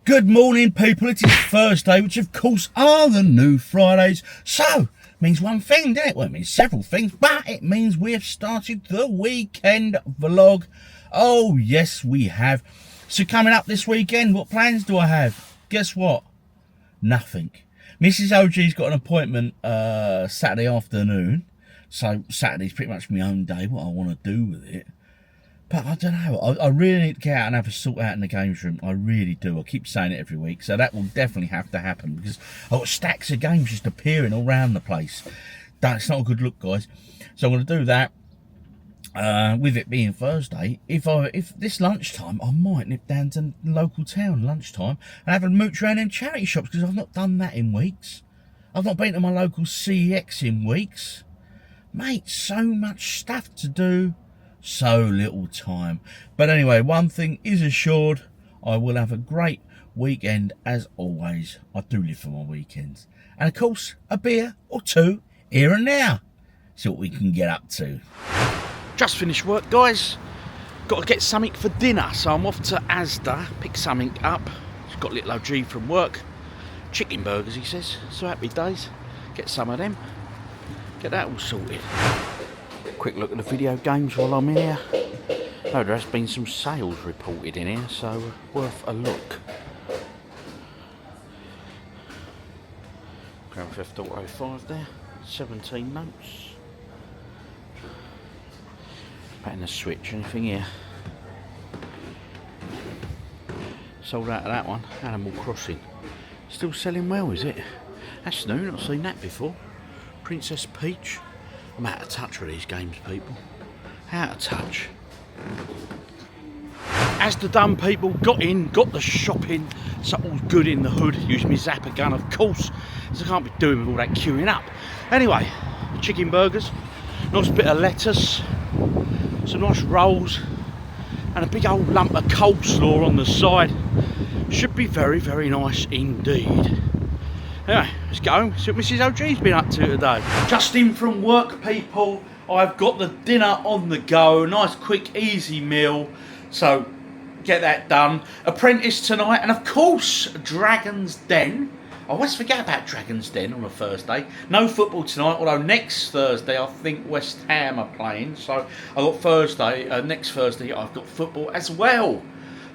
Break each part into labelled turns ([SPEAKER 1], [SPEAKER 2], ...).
[SPEAKER 1] Good morning, people. It is Thursday, which of course are the new Fridays. So, means one thing, doesn't it? Well, it means several things, but it means we have started the weekend vlog. Oh, yes, we have. So, coming up this weekend, what plans do I have? Guess what? Nothing. Mrs. OG's got an appointment Saturday afternoon. So, Saturday's pretty much my own day, what I want to do with it. But I don't know, I really need to get out and have a sort out in the games room. I really do. I keep saying it every week. So that will definitely have to happen because I've got stacks of games just appearing all around the place. That's not a good look, guys. So I'm going to do that. With it being Thursday, if this lunchtime, I might nip down to the local town lunchtime and have a mooch around in charity shops because I've not done that in weeks. I've not been to my local CEX in weeks. Mate, so much stuff to do. So little time. But anyway, one thing is assured, I will have a great weekend as always. I do live for my weekends. And of course, a beer or two here and now. See what we can get up to. Just finished work, guys. Got to get something for dinner. So I'm off to Asda, pick something up. Just got little OG from work. Chicken burgers, he says. So happy days. Get some of them. Get that all sorted. Quick look at the video games while I'm in here. Oh, there has been some sales reported in here, so worth a look. Grand Theft Auto 5 there, 17 notes. Patting the Switch, anything here? Sold out of that one, Animal Crossing. Still selling well, is it? That's new, not seen that before. Princess Peach. I'm out of touch with these games, people. Out of touch. As the done, people, got in, got the shopping, so all's good in the hood. Use my zapper gun, of course, so I can't be doing with all that queuing up. Anyway, chicken burgers, nice bit of lettuce, some nice rolls, and a big old lump of coleslaw on the side. Should be very, very nice indeed. Anyway, let's go, see what Mrs. OG's been up to today. Just in from work, people. I've got the dinner on the go. Nice, quick, easy meal. So, get that done. Apprentice tonight, and of course, Dragon's Den. I always forget about Dragon's Den on a Thursday. No football tonight, although next Thursday, I think West Ham are playing. So, I've got Thursday, next Thursday, I've got football as well.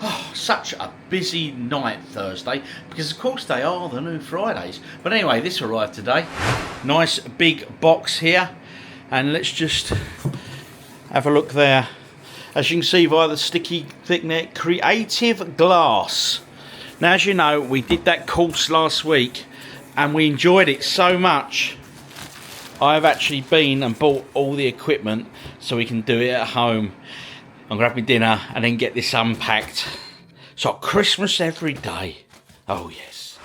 [SPEAKER 1] Oh, such a busy night Thursday, because of course they are the new Fridays. But anyway, this arrived today. Nice big box here, and let's just have a look there. As you can see via the sticky thing there, Creative Glass. Now, as you know, we did that course last week and we enjoyed it so much, I've actually been and bought all the equipment so we can do it at home. I'm going to have my dinner and then get this unpacked. So Christmas every day. Oh yes.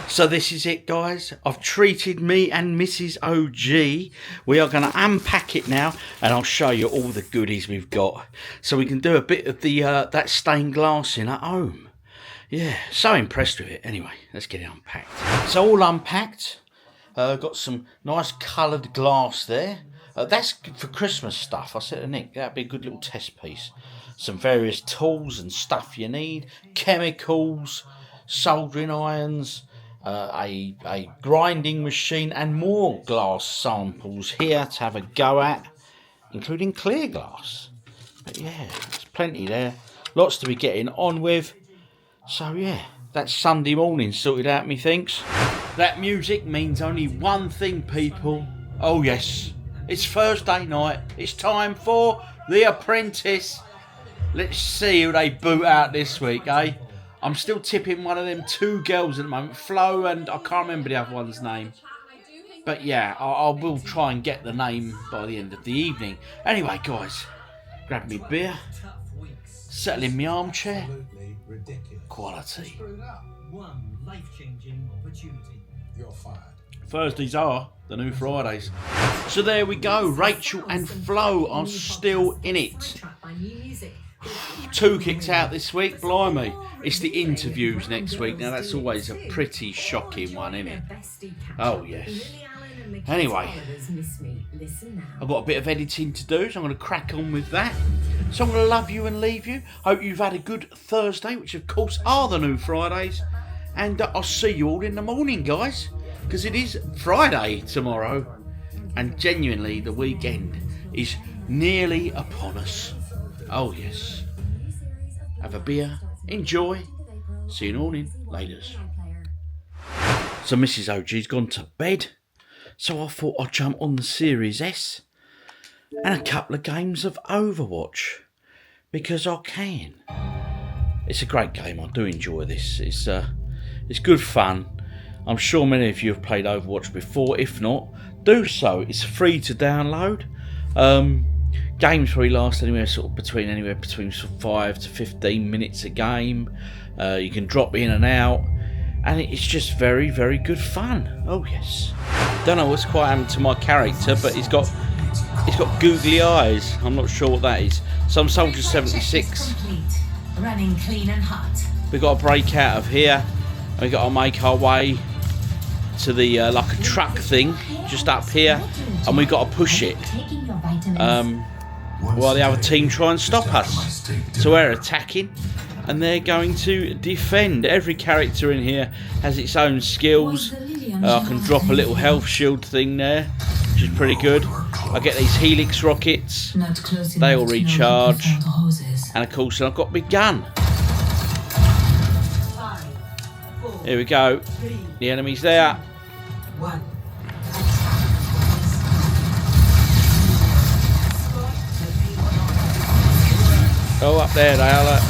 [SPEAKER 1] So this is it, guys. I've treated me and Mrs. OG. We are going to unpack it now and I'll show you all the goodies we've got. So we can do a bit of the that stained glass in at home. Yeah, so impressed with it. Anyway, let's get it unpacked. So all unpacked. Got some nice coloured glass there. That's for Christmas stuff. I said to Nick, that'd be a good little test piece. Some various tools and stuff you need. Chemicals, soldering irons, a grinding machine, and more glass samples here to have a go at, including clear glass. But yeah, there's plenty there. Lots to be getting on with. So yeah, that's Sunday morning sorted out, methinks. That music means only one thing, people. Oh yes. It's Thursday night. It's time for The Apprentice. Let's see who they boot out this week, eh? I'm still tipping one of them two girls at the moment, Flo, and I can't remember the other one's name. But yeah, I will try and get the name by the end of the evening. Anyway, guys, grab me beer, settle in my armchair. Quality.
[SPEAKER 2] You're fired.
[SPEAKER 1] Thursdays are the new Fridays. So there we go. Rachel and Flo are still in it. 2 kicked out this week. Blimey. It's the interviews next week. Now that's always a pretty shocking one, isn't it? Oh yes. Anyway, I've got a bit of editing to do, so I'm going to crack on with that. So I'm going to love you and leave you. Hope you've had a good Thursday, which of course are the new Fridays. And I'll see you all in the morning, guys, because it is Friday tomorrow. And genuinely, the weekend is nearly upon us. Oh, yes. Have a beer, enjoy. See you in the morning. Laters. So Mrs. OG's gone to bed. So I thought I'd jump on the Series S and a couple of games of Overwatch. Because I can. It's a great game. I do enjoy this. It's good fun. I'm sure many of you have played Overwatch before. If not, do so. It's free to download. Games probably last anywhere between 5 to 15 minutes a game. You can drop in and out, and it's just very, very good fun. Oh yes. Don't know what's quite happened to my character, but he's got googly eyes. I'm not sure what that is. Some Soldier 76.
[SPEAKER 3] Running clean and hot.
[SPEAKER 1] We got to break out of here. We got to make our way to the like a truck thing just up here, and we got to push it. While the other team try and stop us. So we're attacking, and they're going to defend. Every character in here has its own skills. I can drop a little health shield thing there, which is pretty good. I get these helix rockets. They all recharge. And of course I've got my gun. Here we go. The enemy's there. Oh, up there they are.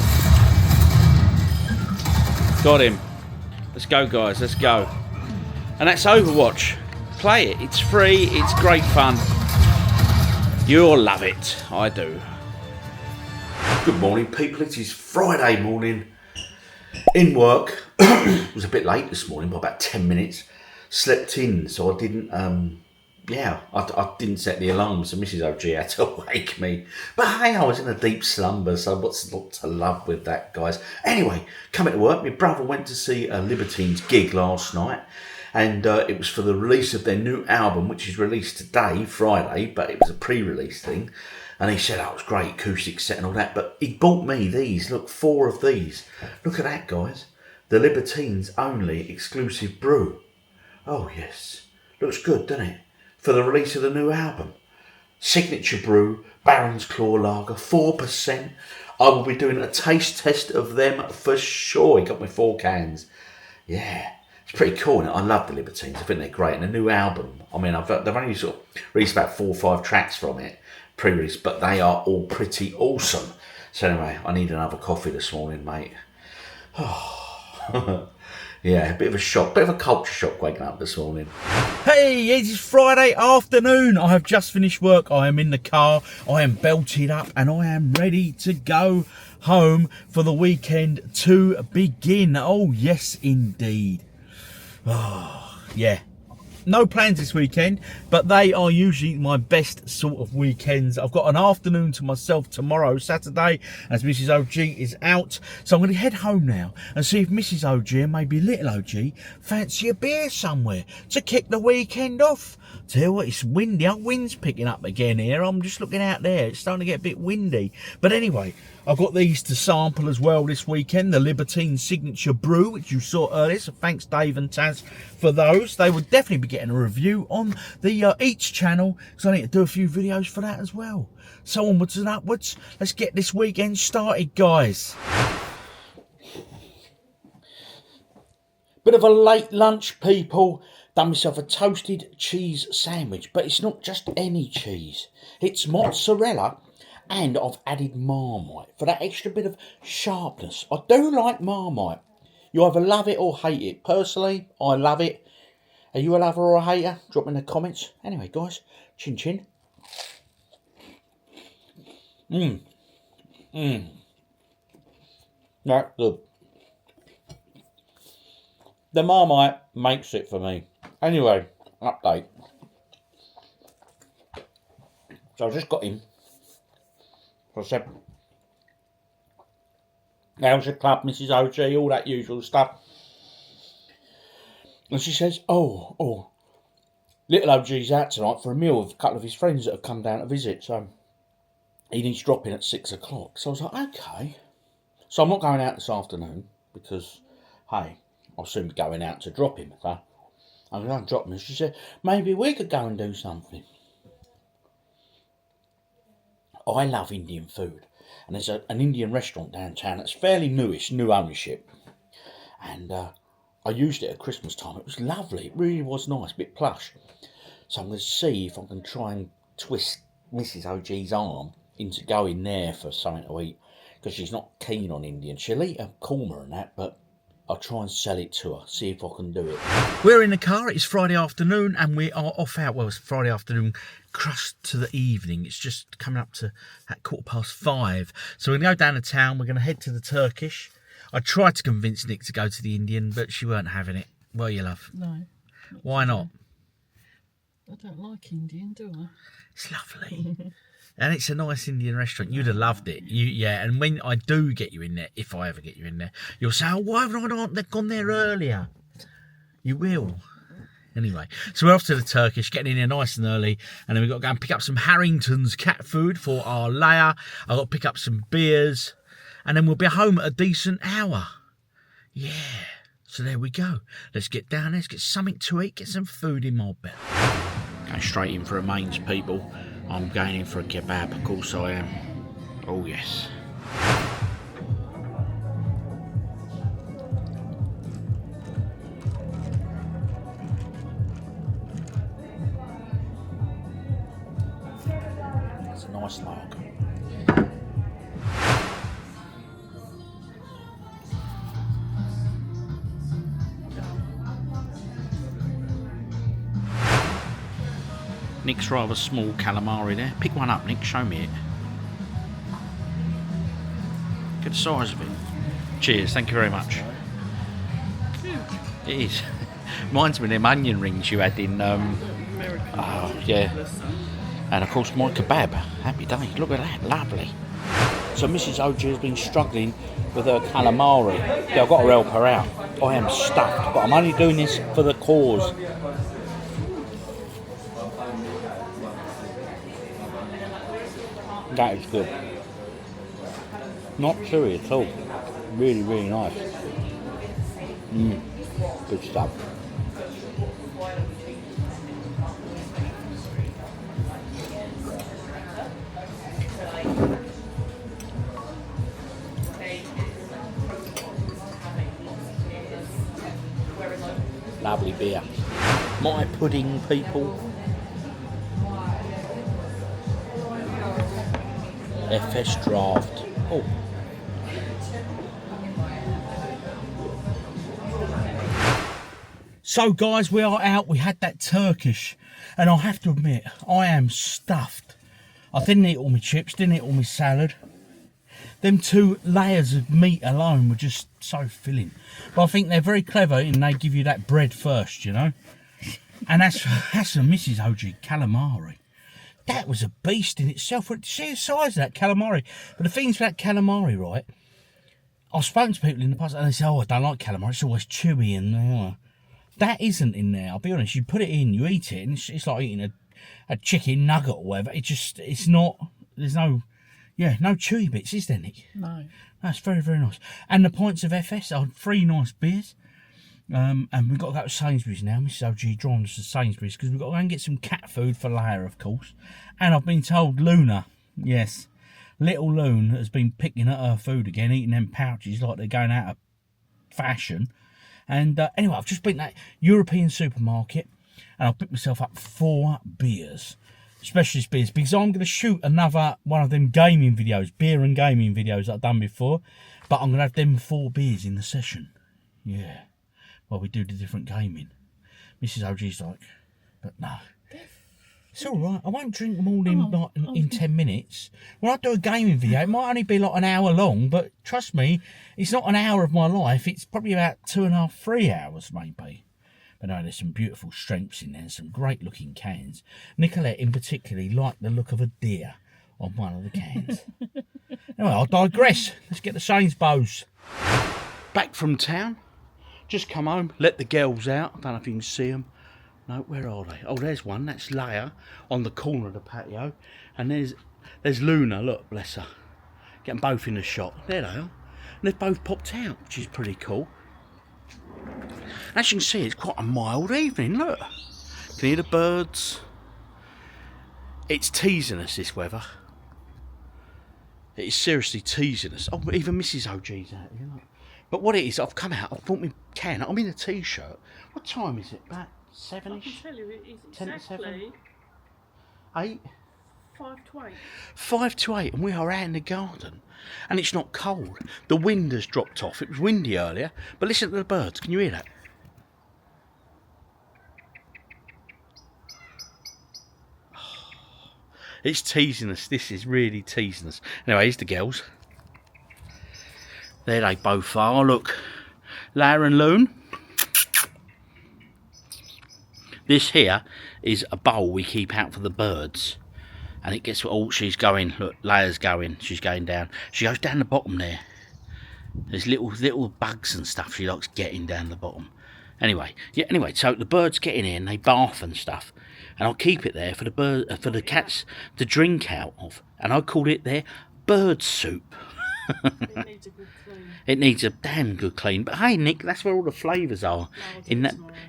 [SPEAKER 1] Got him. Let's go, guys. Let's go. And that's Overwatch. Play it. It's free. It's great fun. You'll love it. I do. Good morning, people. It is Friday morning in work. It was a bit late this morning by about 10 minutes. Slept in, so I didn't I didn't set the alarm, so Mrs. OG had to wake me. But hey, I was in a deep slumber, so what's not to love with that, guys? Anyway, coming to work, my brother went to see a Libertines gig last night, and it was for the release of their new album, which is released today, Friday, but it was a pre-release thing. And he said, it was great, acoustic set and all that, but he bought me these. Look, 4 of these. Look at that, guys. The Libertines only exclusive brew. Oh, yes. Looks good, doesn't it? For the release of the new album. Signature brew, Baron's Claw Lager, 4%. I will be doing a taste test of them for sure. He got me 4 cans. Yeah, it's pretty cool. I love the Libertines. I think they're great. And the new album, I mean, they've only sort of released about 4 or 5 tracks from it, pre-release, but they are all pretty awesome. So anyway, I need another coffee this morning, mate. Yeah, a bit of a shock, bit of a culture shock waking up this morning. Hey, it is Friday afternoon. I have just finished work. I am in the car. I am belted up and I am ready to go home for the weekend to begin. Oh, yes, indeed. Oh, yeah. No plans this weekend, but they are usually my best sort of weekends. I've got an afternoon to myself tomorrow, Saturday, as Mrs. OG is out. So I'm going to head home now and see if Mrs. OG and maybe little OG fancy a beer somewhere to kick the weekend off. Tell you what, it's windy. Our wind's picking up again here. I'm just looking out there. It's starting to get a bit windy. But anyway, I've got these to sample as well this weekend. The Libertine Signature Brew, which you saw earlier. So thanks, Dave and Taz, for those. They would definitely be getting a review on the Eats channel, because I need to do a few videos for that as well. So onwards and upwards. Let's get this weekend started, guys. Bit of a late lunch, people. Done myself a toasted cheese sandwich, but it's not just any cheese. It's mozzarella, and I've added Marmite for that extra bit of sharpness. I do like Marmite. You either love it or hate it. Personally, I love it. Are you a lover or a hater? Drop in the comments. Anyway, guys, chin chin. Right, good. The Marmite makes it for me. Anyway, update. So I just got in. So I said, how's the club, Mrs. OG, all that usual stuff. And she says, oh, Little OG's out tonight for a meal with a couple of his friends that have come down to visit, so he needs dropping at 6 o'clock. So I was like, okay. So I'm not going out this afternoon because, hey, I'll soon be going out to drop him. So I'm going to drop him. And she said, maybe we could go and do something. I love Indian food. And there's an Indian restaurant downtown that's fairly newish, new ownership. And I used it at Christmas time. It was lovely. It really was nice, a bit plush. So I'm going to see if I can try and twist Mrs. OG's arm into going there for something to eat. Because she's not keen on Indian. She'll eat a korma and that, but I'll try and sell it to her, see if I can do it. We're in the car, it's Friday afternoon, and we are off out. Well, it's Friday afternoon, crust to the evening. It's just coming up to at 5:15. So we're going to go down to town, we're going to head to the Turkish. I tried to convince Nick to go to the Indian, but she weren't having it. Were you, love?
[SPEAKER 4] No.
[SPEAKER 1] Why not?
[SPEAKER 4] I don't like Indian, do I?
[SPEAKER 1] It's lovely. And it's a nice Indian restaurant. You'd have loved it. Yeah, and when I do get you in there, if I ever get you in there, you'll say, oh, why haven't I gone there earlier? You will. Anyway, so we're off to the Turkish, getting in there nice and early, and then we've got to go and pick up some Harrington's cat food for our layer. I've got to pick up some beers, and then we'll be home at a decent hour. Yeah. So there we go. Let's get down there, let's get something to eat, get some food in my belly. Going straight in for a mains, people. I'm going in for a kebab, of course I am. Oh yes. That's a nice log. Nick's rather small calamari there. Pick one up, Nick. Show me it. Get the size of it. Cheers. Thank you very much. It is. Reminds me of them onion rings you had in... oh, yeah. And of course my kebab. Happy day. Look at that. Lovely. So Mrs. OG has been struggling with her calamari. Yeah, I've got to help her out. I am stuffed. But I'm only doing this for the cause. That is good. Not chewy at all. Really, really nice. Good stuff. Lovely beer. My pudding, people. FS draft. Oh. So guys, we are out. We had that Turkish, and I have to admit, I am stuffed. I didn't eat all my chips, didn't eat all my salad. Them 2 layers of meat alone were just so filling. But I think they're very clever and they give you that bread first, you know. And that's a Mrs. OG calamari. That was a beast in itself. See the size of that calamari. But the thing is about calamari, right? I've spoken to people in the past and they say, oh, I don't like calamari. It's always chewy and... That isn't in there. I'll be honest. You put it in, you eat it, and it's like eating a chicken nugget or whatever. It's not... There's no... Yeah, no chewy bits, is there, Nick?
[SPEAKER 4] No.
[SPEAKER 1] That's very, very nice. And the pints of FS are 3 nice beers. And we've got to go to Sainsbury's now. Mrs. OG drawn us to Sainsbury's because we've got to go and get some cat food for Leia, of course. And I've been told Luna, yes, little Loon has been picking at her food again, eating them pouches like they're going out of fashion. And anyway, I've just been to that European supermarket and I've picked myself up 4 beers, specialist beers, because I'm going to shoot another one of them gaming videos, beer and gaming videos that I've done before. But I'm going to have them 4 beers in the session. Yeah. Well, we do the different gaming. Mrs. OG's like, but no. It's all right. I won't drink them all in 10 minutes. When I do a gaming video, it might only be like an hour long, but trust me, it's not an hour of my life. It's probably about 2.5, 3 hours, maybe. But no, there's some beautiful strengths in there, some great looking cans. Nicolette, in particular, liked the look of a deer on one of the cans. Anyway, I'll digress. Let's get the Sainsbury's. Back from town. Just come home, let the girls out. I don't know if you can see them. No, where are they? Oh, there's one. That's Leia on the corner of the patio. And there's Luna. Look, bless her. Get them both in the shot. There they are. And they've both popped out, which is pretty cool. As you can see, it's quite a mild evening. Look. You can hear the birds. It's teasing us, this weather. It is seriously teasing us. Oh, even Mrs. OG's out here. Look. But what it is, I've come out, I've brought my can. I'm in a t-shirt. What time is it? About 7ish?
[SPEAKER 4] I can tell you it is
[SPEAKER 1] 10 to
[SPEAKER 4] exactly
[SPEAKER 1] 8?
[SPEAKER 4] 5 to 8.
[SPEAKER 1] 5 to 8, and we are out in the garden. And it's not cold. The wind has dropped off. It was windy earlier. But listen to the birds. Can you hear that? It's teasing us. This is really teasing us. Anyway, here's the girls. There they both are. Look. Lara and Loon. This here is a bowl we keep out for the birds. And it gets... Oh, she's going. Look, Leia's going. She's going down. She goes down the bottom there. There's little bugs and stuff she likes getting down the bottom. Anyway, yeah. Anyway, so the birds get in here and they bath and stuff. And I'll keep it there for the cats to drink out of. And I call it their bird soup.
[SPEAKER 4] It needs a good clean.
[SPEAKER 1] It needs a damn good clean. But hey, Nick, that's where all the flavours are in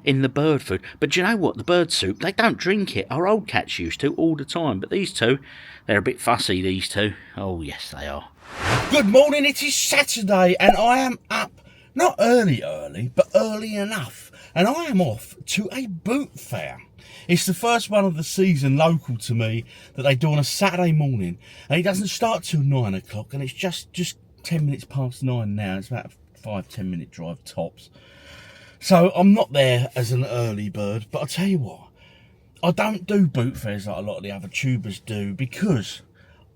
[SPEAKER 1] the bird food. But do you know what? The bird soup, they don't drink it. Our old cats used to all the time. But these two, they're a bit fussy, these two. Oh, yes, they are. Good morning. It is Saturday and I am up, not early, but early enough. And I am off to a boot fair. It's the first one of the season local to me that they do on a Saturday morning. And it doesn't start till 9 o'clock. And it's just 10 minutes past 9 now. It's about a 5-10 minute drive tops. So I'm not there as an early bird. But I'll tell you what. I don't do boot fairs like a lot of the other tubers do. Because,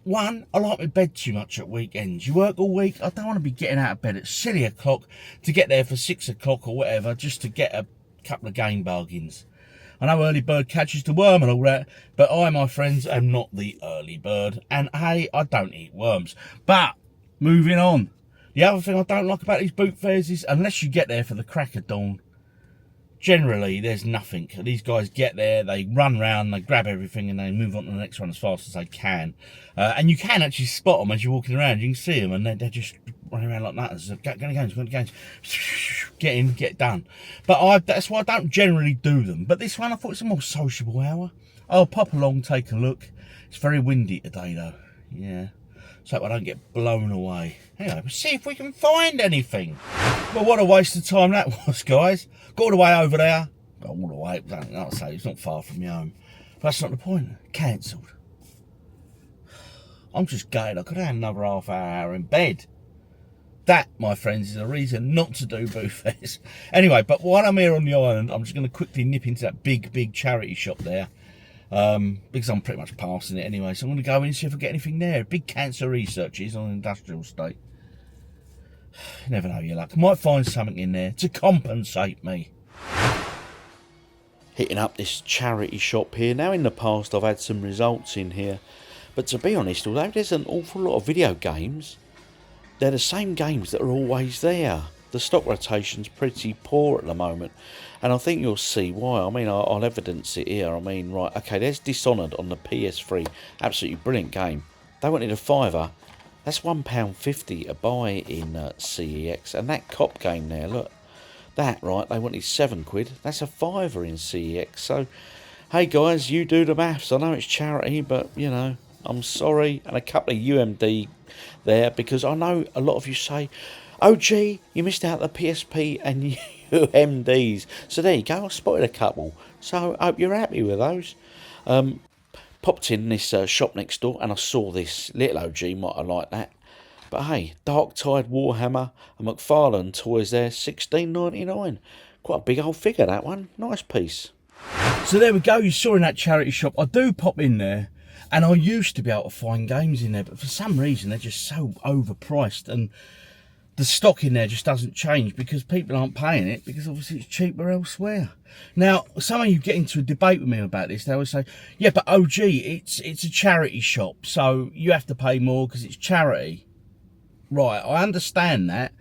[SPEAKER 1] one, I like my bed too much at weekends. You work all week. I don't want to be getting out of bed at silly o'clock to get there for 6 o'clock or whatever. Just to get a couple of game bargains. I know early bird catches the worm and all that, but I, my friends, am not the early bird. And hey, I don't eat worms. But, moving on. The other thing I don't like about these boot fairs is, unless you get there for the crack of dawn, generally there's nothing. These guys get there, they run round, they grab everything and they move on to the next one as fast as they can. And you can actually spot them as you're walking around. You can see them and they're just running around like that. Going, get in, get done. But that's why I don't generally do them. But this one I thought it's a more sociable hour. I'll pop along, take a look. It's very windy today though. Yeah. So I don't get blown away. Anyway, we'll see if we can find anything. Well, what a waste of time that was, guys. Got all the way over there. Got all the way. I'll say it's not far from your home. But that's not the point. Cancelled. I'm just gutted. I could have had another half hour in bed. That, my friends, is a reason not to do boot fairs. Anyway, but while I'm here on the island, I'm just going to quickly nip into that big charity shop there. Because I'm pretty much passing it anyway. So I'm going to go in and see if I get anything there. Big cancer researches on an industrial estate. You never know your luck. I might find something in there to compensate me. Hitting up this charity shop here. Now in the past I've had some results in here. But to be honest, although there's an awful lot of video games, they're the same games that are always there. The stock rotation's pretty poor at the moment. And I think you'll see why. I mean, I'll evidence it here. I mean, right, okay, there's Dishonored on the PS3. Absolutely brilliant game. They wanted a £5. That's £1.50 a buy in CEX. And that cop game there, look. That, right, they wanted £7. That's a £5 in CEX. So, hey guys, you do the maths. I know it's charity, but, you know, I'm sorry. And a couple of UMD there. Because I know a lot of you say, oh gee, you missed out the PSP and UMDs. So there you go, I spotted a couple. So I hope you're happy with those. Popped in this shop next door and I saw this. Little OG might have liked that. But hey, Dark Tide Warhammer and McFarlane toys there, $16.99. Quite a big old figure, that one. Nice piece. So there we go, you saw in that charity shop. I do pop in there. And I used to be able to find games in there. But for some reason, they're just so overpriced. And the stock in there just doesn't change because people aren't paying it because obviously it's cheaper elsewhere. Now, some of you get into a debate with me about this. They always say, yeah, but OG, it's a charity shop, so you have to pay more because it's charity. Right, I understand that.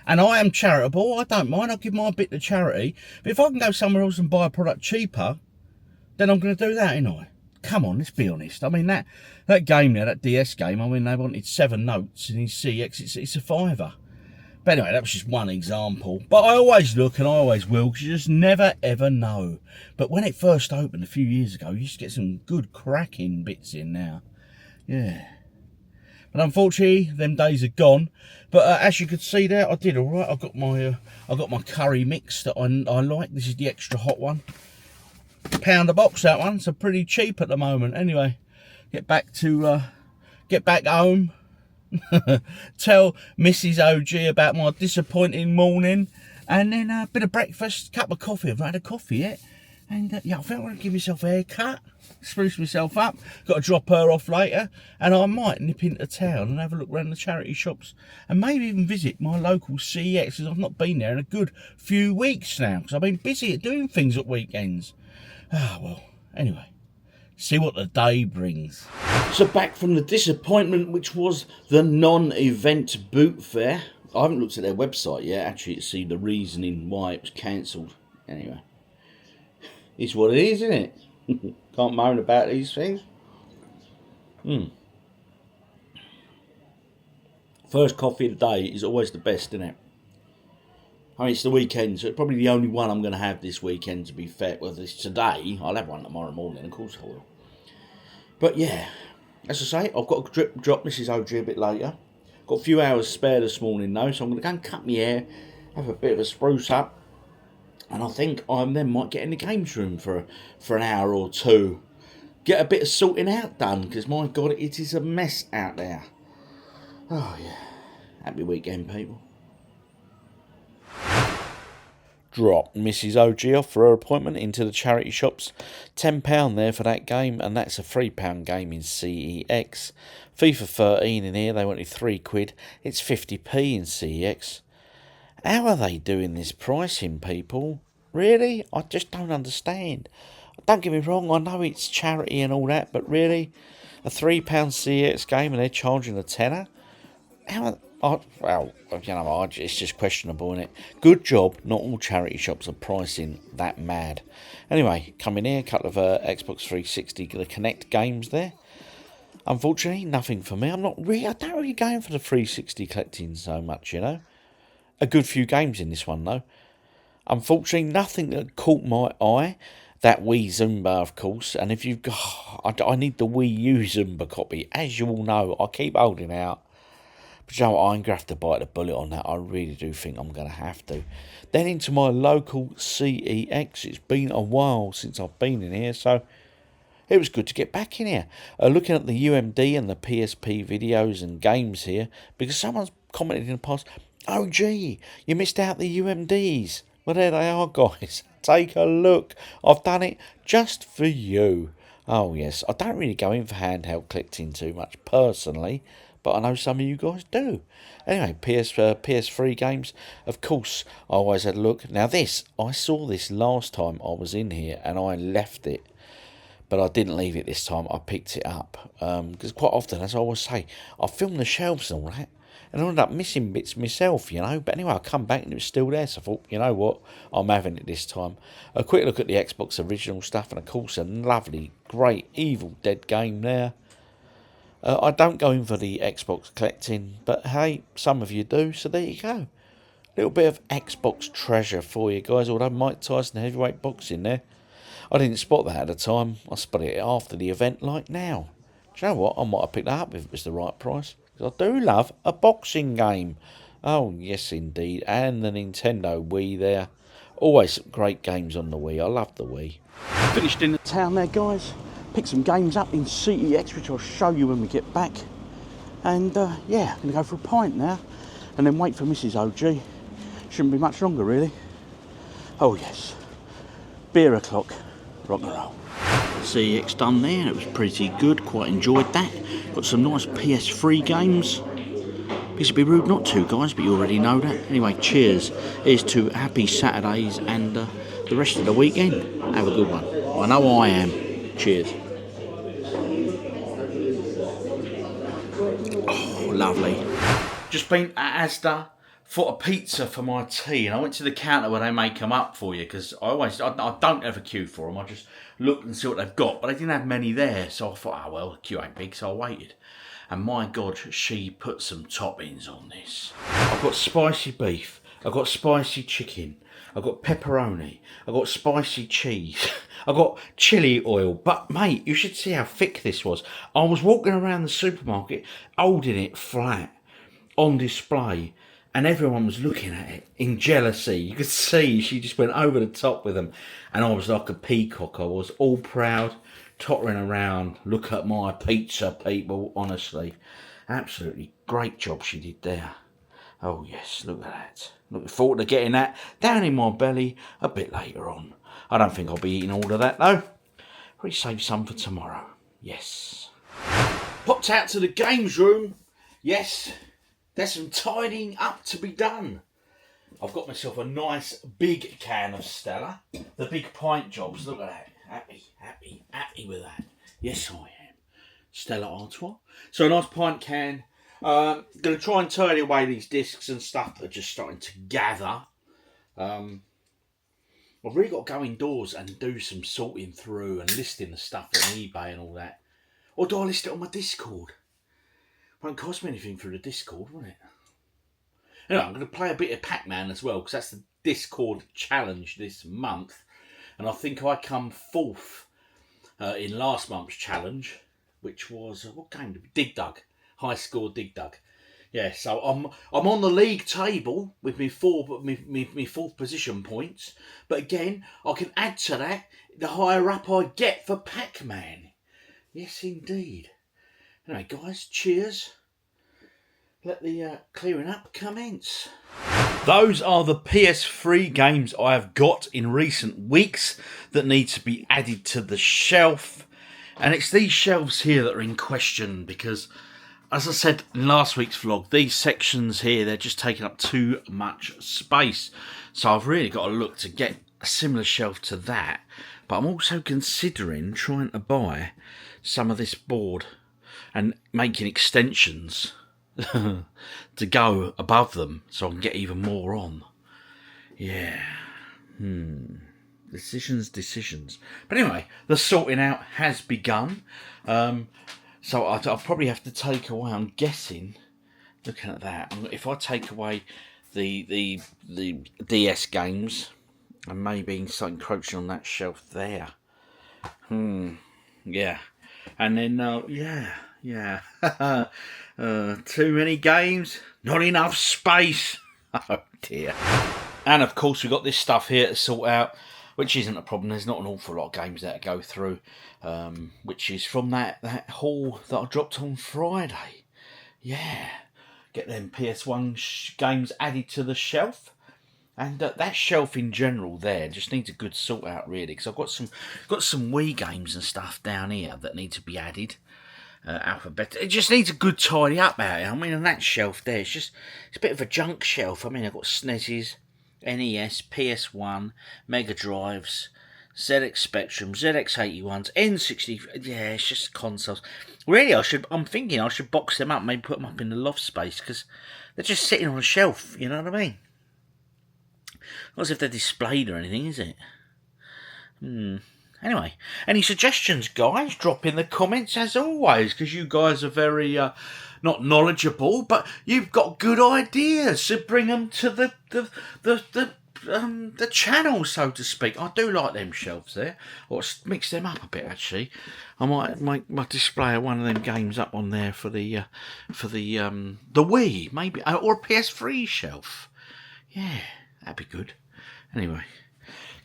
[SPEAKER 1] And I am charitable. I don't mind. I'll give my bit to charity. But if I can go somewhere else and buy a product cheaper, then I'm going to do that, ain't I? Come on, let's be honest. I mean, that game there, that DS game, I mean, they wanted 7 notes, and in CEX, it's a £5. But anyway, that was just one example. But I always look, and I always will, because you just never, ever know. But when it first opened a few years ago, you used to get some good cracking bits in now. Yeah. But unfortunately, them days are gone. But as you could see there, I did all right. I got my curry mix that I like. This is the extra hot one. £1 a box, that one. So pretty cheap at the moment. Anyway, get back home. Tell Mrs. OG about my disappointing morning, and then a bit of breakfast, cup of coffee. I've not had a coffee yet, and yeah, I think I want to give myself a haircut, spruce myself up. Got to drop her off later, and I might nip into town and have a look around the charity shops, and maybe even visit my local CEX, because I've not been there in a good few weeks now, because I've been busy at doing things at weekends. Ah, well, anyway. See what the day brings. So back from the disappointment, which was the non-event boot fair. I haven't looked at their website yet, actually, to see the reasoning why it was cancelled. Anyway, it's what it is, isn't it? Can't moan about these things. First coffee of the day is always the best, isn't it? I mean, it's the weekend, so it's probably the only one I'm going to have this weekend, to be fair. Whether it's today, I'll have one tomorrow morning, of course I will. But yeah, as I say, I've got to drop Mrs. OG a bit later. Got a few hours spare this morning though, so I'm going to go and cut my hair, have a bit of a spruce up, and I think I then might get in the games room for an hour or two. Get a bit of sorting out done, because my God, it is a mess out there. Oh yeah, happy weekend, people. Drop Mrs. OG off for her appointment into the charity shops. £10 there for that game, and that's a £3 game in CEX. FIFA 13 in here, they wanted £3. It's 50p in CEX. How are they doing this pricing, people? Really? I just don't understand. Don't get me wrong, I know it's charity and all that, but really? A £3 CEX game and they're charging a tenner? Well, you know, it's just questionable, isn't it? Good job, not all charity shops are pricing that mad. Anyway, come in here, a couple of Xbox 360, the Connect games there. Unfortunately, nothing for me. I don't really go for the 360 collecting so much, you know. A good few games in this one, though. Unfortunately, nothing that caught my eye. That Wii Zumba, of course, and if you've got... I need the Wii U Zumba copy. As you all know, I keep holding out. But you know what, I'm going to have to bite the bullet on that. I really do think I'm going to have to. Then into my local CEX. It's been a while since I've been in here, so it was good to get back in here. Looking at the UMD and the PSP videos and games here, because someone's commented in the past, oh gee, you missed out the UMDs. Well, there they are, guys. Take a look. I've done it just for you. Oh yes, I don't really go in for handheld collecting too much personally, but I know some of you guys do. Anyway, PS3 games, of course, I always had a look. Now this, I saw this last time I was in here and I left it. But I didn't leave it this time, I picked it up. Because quite often, as I always say, I film the shelves and all that, and I ended up missing bits myself, you know. But anyway, I come back and it was still there, so I thought, you know what, I'm having it this time. A quick look at the Xbox original stuff, and of course a lovely, great Evil Dead game there. I don't go in for the Xbox collecting, but hey, some of you do, so there you go. Little bit of Xbox treasure for you guys, although Mike Tyson heavyweight boxing there. I didn't spot that at the time, I spotted it after the event like now. Do you know what, I might have picked that up if it was the right price. Because I do love a boxing game. Oh yes indeed, and the Nintendo Wii there. Always some great games on the Wii, I love the Wii. Finished in the town there, guys. Picked some games up in CEX, which I'll show you when we get back. And yeah, I'm going to go for a pint now. And then wait for Mrs. OG. Shouldn't be much longer really. Oh yes. Beer o'clock. Rock and roll. CEX done there, it was pretty good, quite enjoyed that. Got some nice PS3 games. It'd be rude not to, guys, but you already know that. Anyway, cheers. Here's to happy Saturdays and the rest of the weekend. Have a good one. I know I am. Cheers. Oh, lovely. Just been at Asda for a pizza for my tea, and I went to the counter where they make them up for you, because I don't ever queue for them. I just look and see what they've got, but they didn't have many there, so I thought, oh well, the queue ain't big, so I waited. And my God, she put some toppings on this. I've got spicy beef, I've got spicy chicken, I've got pepperoni, I've got spicy cheese, I've got chili oil. But mate, you should see how thick this was. I was walking around the supermarket holding it flat on display, and everyone was looking at it in jealousy. You could see she just went over the top with them, and I was like a peacock. I was all proud, tottering around. Look at my pizza, people. Honestly, absolutely great job she did there. Oh yes, look at that. Looking forward to getting that down in my belly a bit later on. I don't think I'll be eating all of that though. Probably save some for tomorrow. Yes. Popped out to the games room. Yes. There's some tidying up to be done. I've got myself a nice big can of Stella. The big pint jobs, look at that. Happy with that. Yes, I am. Stella Artois. So a nice pint can. Going to try and tidy away these discs and stuff that are just starting to gather. I've really got to go indoors and do some sorting through and listing the stuff on eBay and all that. Or do I list it on my Discord? Won't cost me anything through the Discord, will it? Anyway, I'm going to play a bit of Pac-Man as well, because that's the Discord challenge this month. And I think I come fourth in last month's challenge, which was, what game did we? Dig Dug. High score Dig Dug. Yeah, so I'm on the league table with me fourth position points. But again, I can add to that the higher up I get for Pac-Man. Yes, indeed. Anyway, guys, cheers. Let the clearing up commence. Those are the PS3 games I have got in recent weeks that need to be added to the shelf. And it's these shelves here that are in question because, as I said in last week's vlog, these sections here, they're just taking up too much space. So I've really got to look to get a similar shelf to that. But I'm also considering trying to buy some of this board and making extensions to go above them so I can get even more on. Yeah. Decisions. But anyway, the sorting out has begun. So I'll probably have to take away, I'm guessing, looking at that, if I take away the DS games, and maybe start encroaching on that shelf there. Yeah. And then, yeah. Too many games, not enough space. Oh dear. And of course we've got this stuff here to sort out, which isn't a problem. There's not an awful lot of games that go through, which is from that haul that I dropped on Friday. Yeah, get them PS1 games added to the shelf. And that shelf in general there just needs a good sort out really, because I've got some Wii games and stuff down here that need to be added. Alphabet. It just needs a good tidy up out here. I mean, on that shelf there, it's a bit of a junk shelf. I mean, I've got SNESes, NES, PS1, Mega Drives, ZX Spectrum, ZX81s, N60. Yeah, it's just consoles. Really, I'm thinking I should box them up, maybe put them up in the loft space, because they're just sitting on a shelf. You know what I mean? Not as if they're displayed or anything, is it? Anyway, any suggestions, guys? Drop in the comments as always, because you guys are very not knowledgeable, but you've got good ideas. So bring them to the channel, so to speak. I do like them shelves there. Or mix them up a bit actually. I might make my display of one of them games up on there for the Wii, maybe, or a PS3 shelf. Yeah, that'd be good. Anyway,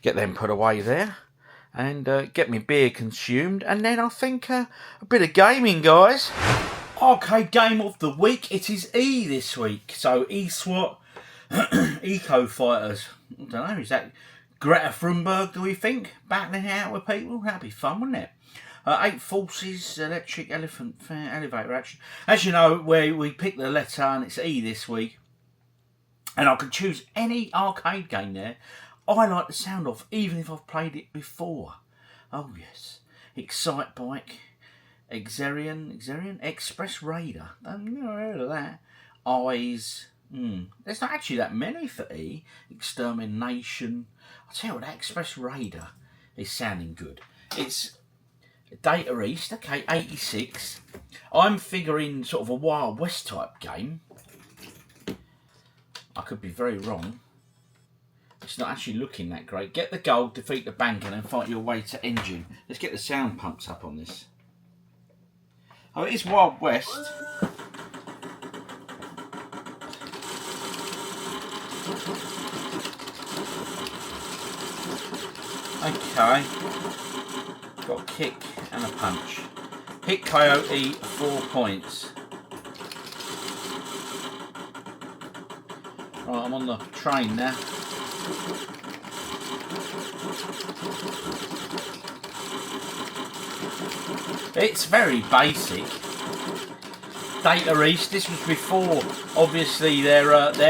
[SPEAKER 1] get them put away there. And get me beer consumed, and then I think a bit of gaming, guys. Arcade game of the week. It is E this week. So eSWAT, Eco Fighters. I don't know, is that Greta Thunberg, do we think? Battling it out with people? That'd be fun, wouldn't it? 8 Forces, Electric Elephant Elevator Action. As you know, we picked the letter, and it's E this week. And I could choose any arcade game there I like the sound of, even if I've played it before. Oh yes. Excite Bike, Exerion, Express Raider. I've never heard of that. Eyes. There's not actually that many for E. Extermination. I'll tell you what, that Express Raider is sounding good. It's Data East, okay, 86. I'm figuring sort of a Wild West type game. I could be very wrong. It's not actually looking that great. Get the gold, defeat the bank, and then fight your way to engine. Let's get the sound pumps up on this. Oh, it is Wild West. Okay. Got a kick and a punch. Hit Coyote 4 points. Right, I'm on the train now. It's very basic. Data East. This was before, obviously, their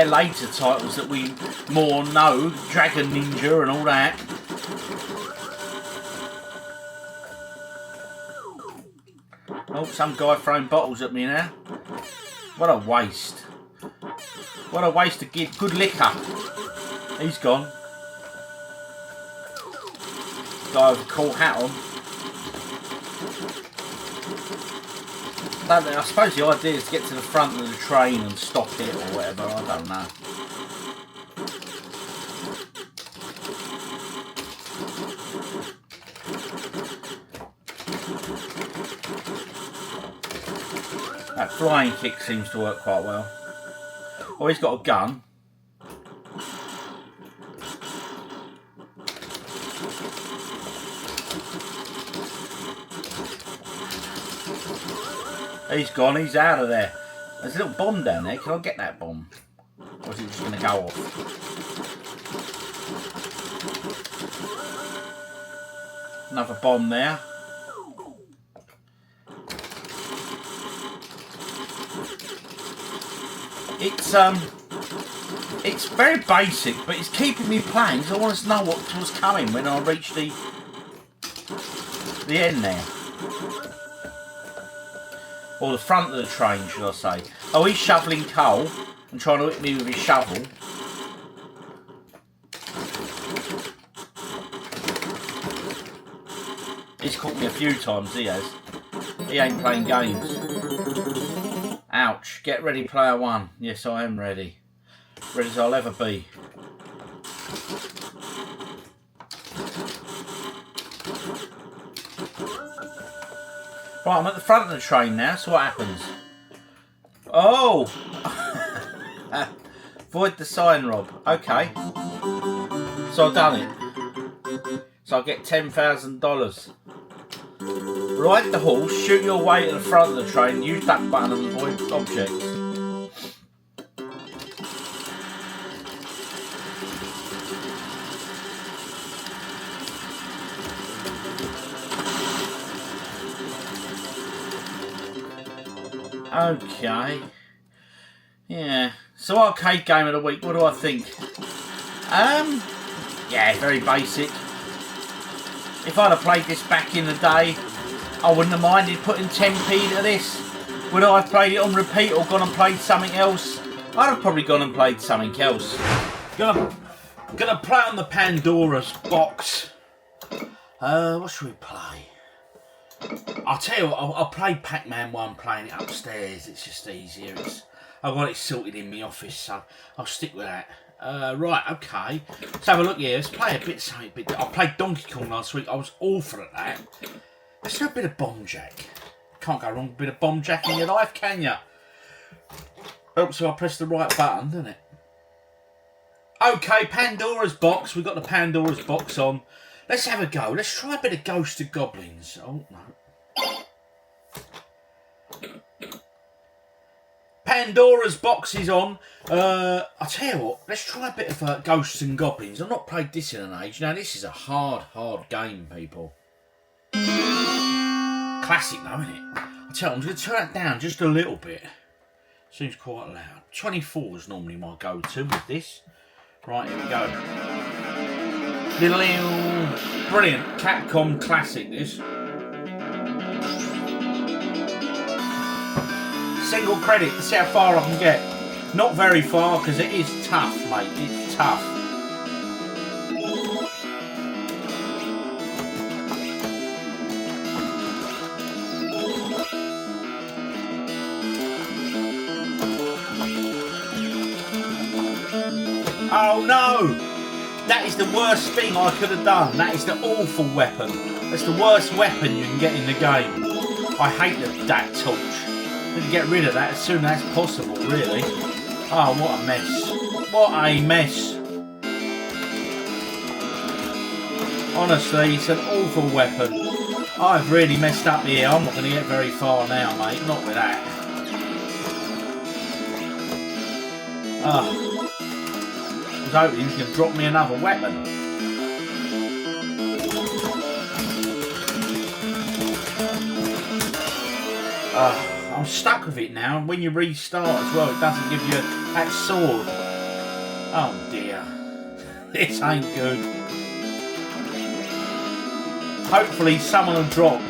[SPEAKER 1] later titles that we more know, Dragon Ninja and all that. Oh, some guy throwing bottles at me now. What a waste. What a waste to give good liquor. He's gone. Guy with a cool hat on. I suppose the idea is to get to the front of the train and stop it or whatever, I don't know. That flying kick seems to work quite well. Oh, he's got a gun. He's gone, he's out of there. There's a little bomb down there. Can I get that bomb? Or is it just going to go off? Another bomb there. It's very basic, but it's keeping me playing because I want to know what was coming when I reach the end there. Or the front of the train, should I say. Oh, he's shoveling coal and trying to hit me with his shovel. He's caught me a few times, he has. He ain't playing games. Ouch. Get ready, player one. Yes, I am ready. Ready as I'll ever be. Right, I'm at the front of the train now, so what happens? Oh! Void the sign, Rob. Okay. So I've done it. So I get $10,000. Ride the horse, shoot your way to the front of the train, use that button and avoid objects. Okay. Yeah. So arcade game of the week, what do I think? Yeah, very basic. If I'd have played this back in the day, I wouldn't have minded putting 10p to this. Would I have played it on repeat or gone and played something else? I'd have probably gone and played something else. Gonna play on the Pandora's box. What should we play? I'll tell you what, I'll play Pac-Man while I'm playing it upstairs. It's just easier. I've got it sorted in my office, so I'll stick with that. Right, okay. Let's have a look here. Let's play a bit something. I played Donkey Kong last week. I was awful at that. Let's do a bit of Bomb Jack. Can't go wrong with a bit of Bomb Jack in your life, can you? Helps if I press the right button, doesn't it? Okay, Pandora's box. We've got the Pandora's box on. Let's have a go. Let's try a bit of Ghost of Goblins. Oh, no. Pandora's box is on. I'll tell you what, let's try a bit of Ghosts and Goblins. I've not played this in an age. Now, this is a hard game, people. Classic, though, isn't it? I'll tell you, I'm going to turn it down just a little bit. Seems quite loud. 24 is normally my go-to with this. Right, here we go. Brilliant. Capcom classic, this. Single credit. Let's see how far I can get. Not very far because it is tough, mate. It's tough. Oh no! That is the worst thing I could have done. That is the awful weapon. That's the worst weapon you can get in the game. I hate that torch. I need to get rid of that as soon as possible, really. Oh, what a mess. What a mess. Honestly, it's an awful weapon. I've really messed up here. I'm not going to get very far now, mate. Not with that. I was hoping he was going to drop me another weapon. I'm stuck with it now, and when you restart as well, it doesn't give you that sword. Oh dear. This ain't good. Hopefully someone will drop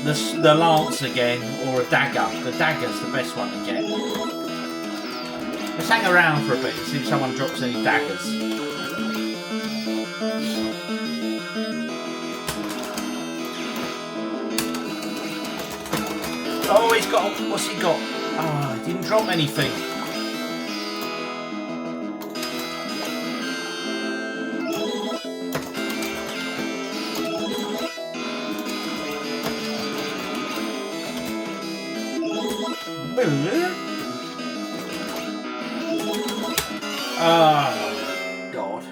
[SPEAKER 1] the lance again, or a dagger. The dagger's the best one to get. Let's hang around for a bit and see if someone drops any daggers. Oh, he's got... What's he got? Oh, he didn't drop anything. Oh, God.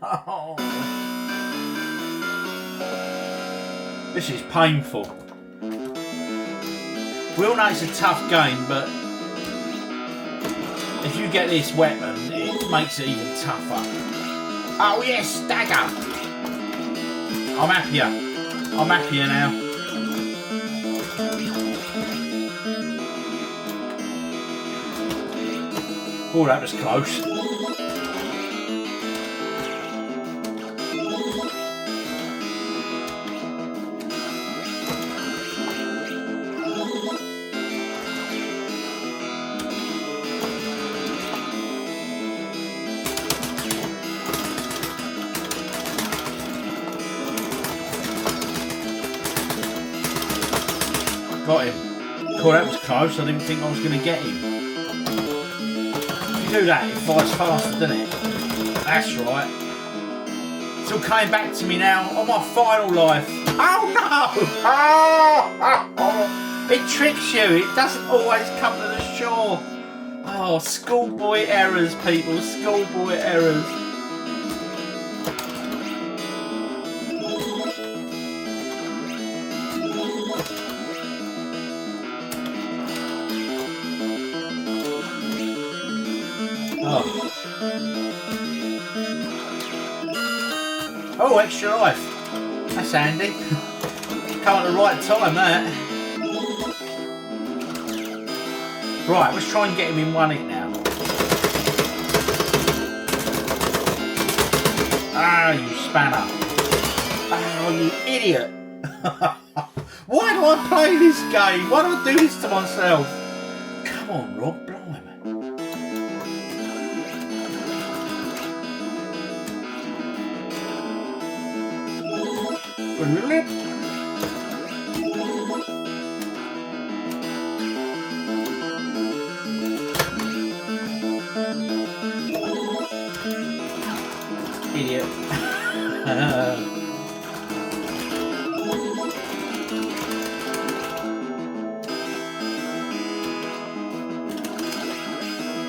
[SPEAKER 1] Oh. This is painful. We all know it's a tough game, but if you get this weapon, it makes it even tougher. Oh yes, dagger! I'm happier. I'm happier now. Oh, that was close. Got him. Cool, that was close. I didn't think I was going to get him. If you do that, it fires faster, doesn't it? That's right. It's all coming back to me now on my final life. Oh no! Oh, it tricks you. It doesn't always come to the shore. Oh, schoolboy errors, people. Schoolboy errors. Oh, extra life. That's handy. Come at the right time, that. Right, let's try and get him in one hit now. Ah, you spanner. Oh, you idiot. Why do I play this game? Why do I do this to myself? Come on, Rob, blimey. Idiot.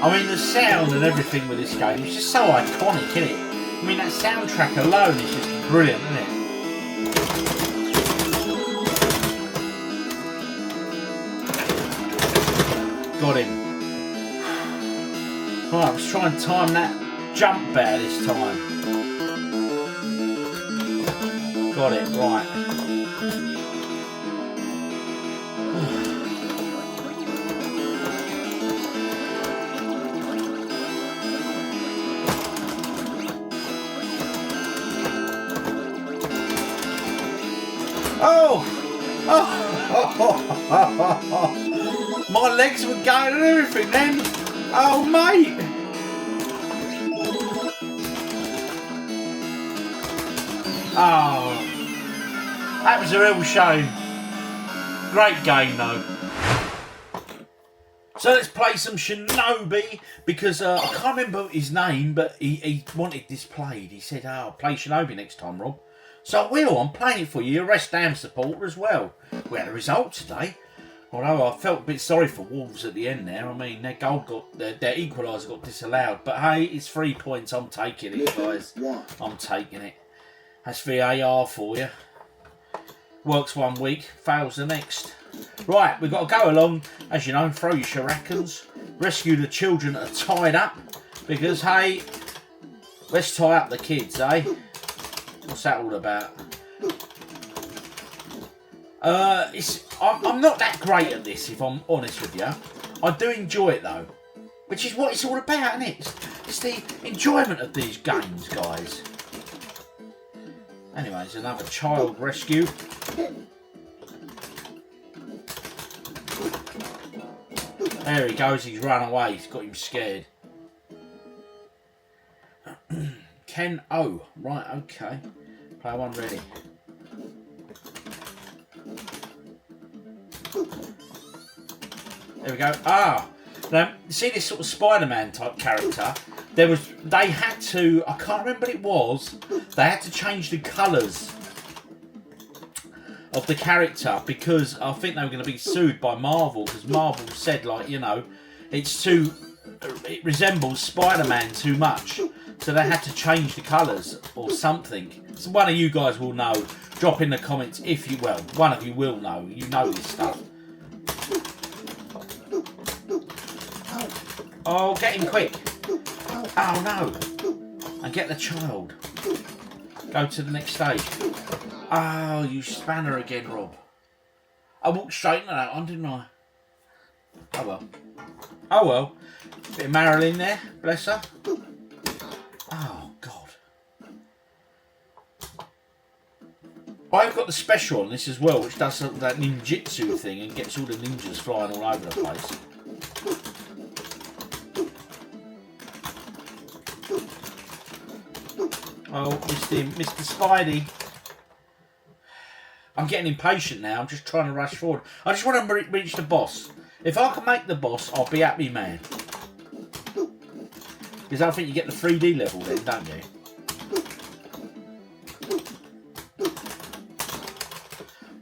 [SPEAKER 1] I mean, the sound and everything with this game is just so iconic, isn't it? I mean, that soundtrack alone is just brilliant, isn't it? Got him. Right, let's try and time that jump better this time. Got it, right. Oh! Oh! My legs were going and everything then. Oh, mate! Oh, that was a real shame. Great game, though. So let's play some Shinobi, because I can't remember his name, but he wanted this played. He said, oh, I'll play Shinobi next time, Rob. So I will. I'm playing it for you. You're a West Ham supporter as well. We had a result today. Although I felt a bit sorry for Wolves at the end there. I mean, their goal got, their equaliser got disallowed. But hey, it's 3 points. I'm taking it, guys. I'm taking it. That's VAR for you. Works 1 week, fails the next. Right, we've got to go along, as you know, throw your shurikens, rescue the children that are tied up, because, hey, let's tie up the kids, eh? What's that all about? I'm not that great at this, if I'm honest with you. I do enjoy it, though, which is what it's all about, isn't it? It's the enjoyment of these games, guys. Anyway, there's another child rescue. There he goes, he's run away, he's got him scared. Ken O. Right, okay. Player 1 ready. There we go. Ah! Now, see this sort of Spider-Man type character? They had to, I can't remember what it was, they had to change the colours of the character, because I think they were going to be sued by Marvel, because Marvel said, like, you know, it resembles Spider-Man too much, so they had to change the colours or something. So one of you guys will know. Drop in the comments if you, well, one of you will know. You know this stuff. Oh, get him quick. Oh no. And get the child. Go to the next stage. Oh, you spanner again, Rob. I walked straight into that one, didn't I? Oh well. Oh well. Bit of Marilyn there, bless her. Oh, God. I've got the special on this as well, which does that ninjutsu thing and gets all the ninjas flying all over the place. Oh, Mr. Spidey. I'm getting impatient now. I'm just trying to rush forward. I just want to reach the boss. If I can make the boss, I'll be happy, man. Because I think you get the 3D level then, don't you?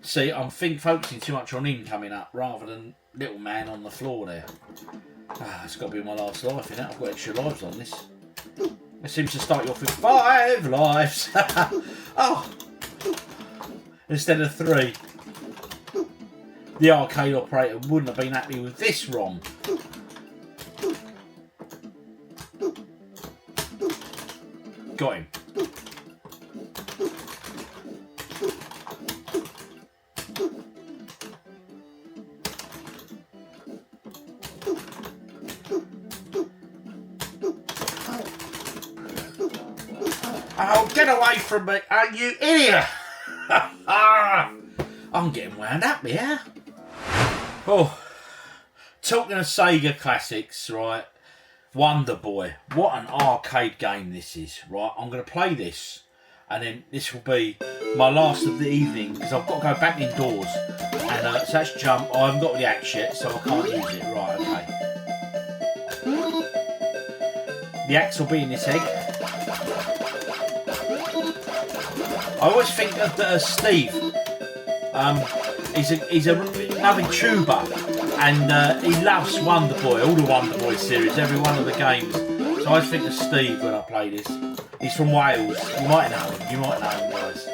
[SPEAKER 1] See, I'm focusing too much on him coming up rather than little man on the floor there. Ah, it's got to be my last life, innit? I've got extra lives on this. It seems to start you off with 5 lives. Oh! Instead of 3. The arcade operator wouldn't have been happy with this ROM. Got him. Oh, get away from me, you idiot! I'm getting wound up here. Oh, talking of Sega classics, right? Wonder Boy. What an arcade game this is, right? I'm going to play this, and then this will be my last of the evening, because I've got to go back indoors. And so that's jump. I haven't got the axe yet, so I can't use it. Right, okay. The axe will be in this egg. I always think of Steve. He's another tuber, and he loves Wonder Boy, all the Wonder Boy series, every one of the games. So I always think of Steve when I play this. He's from Wales. You might know him. You might know him, guys.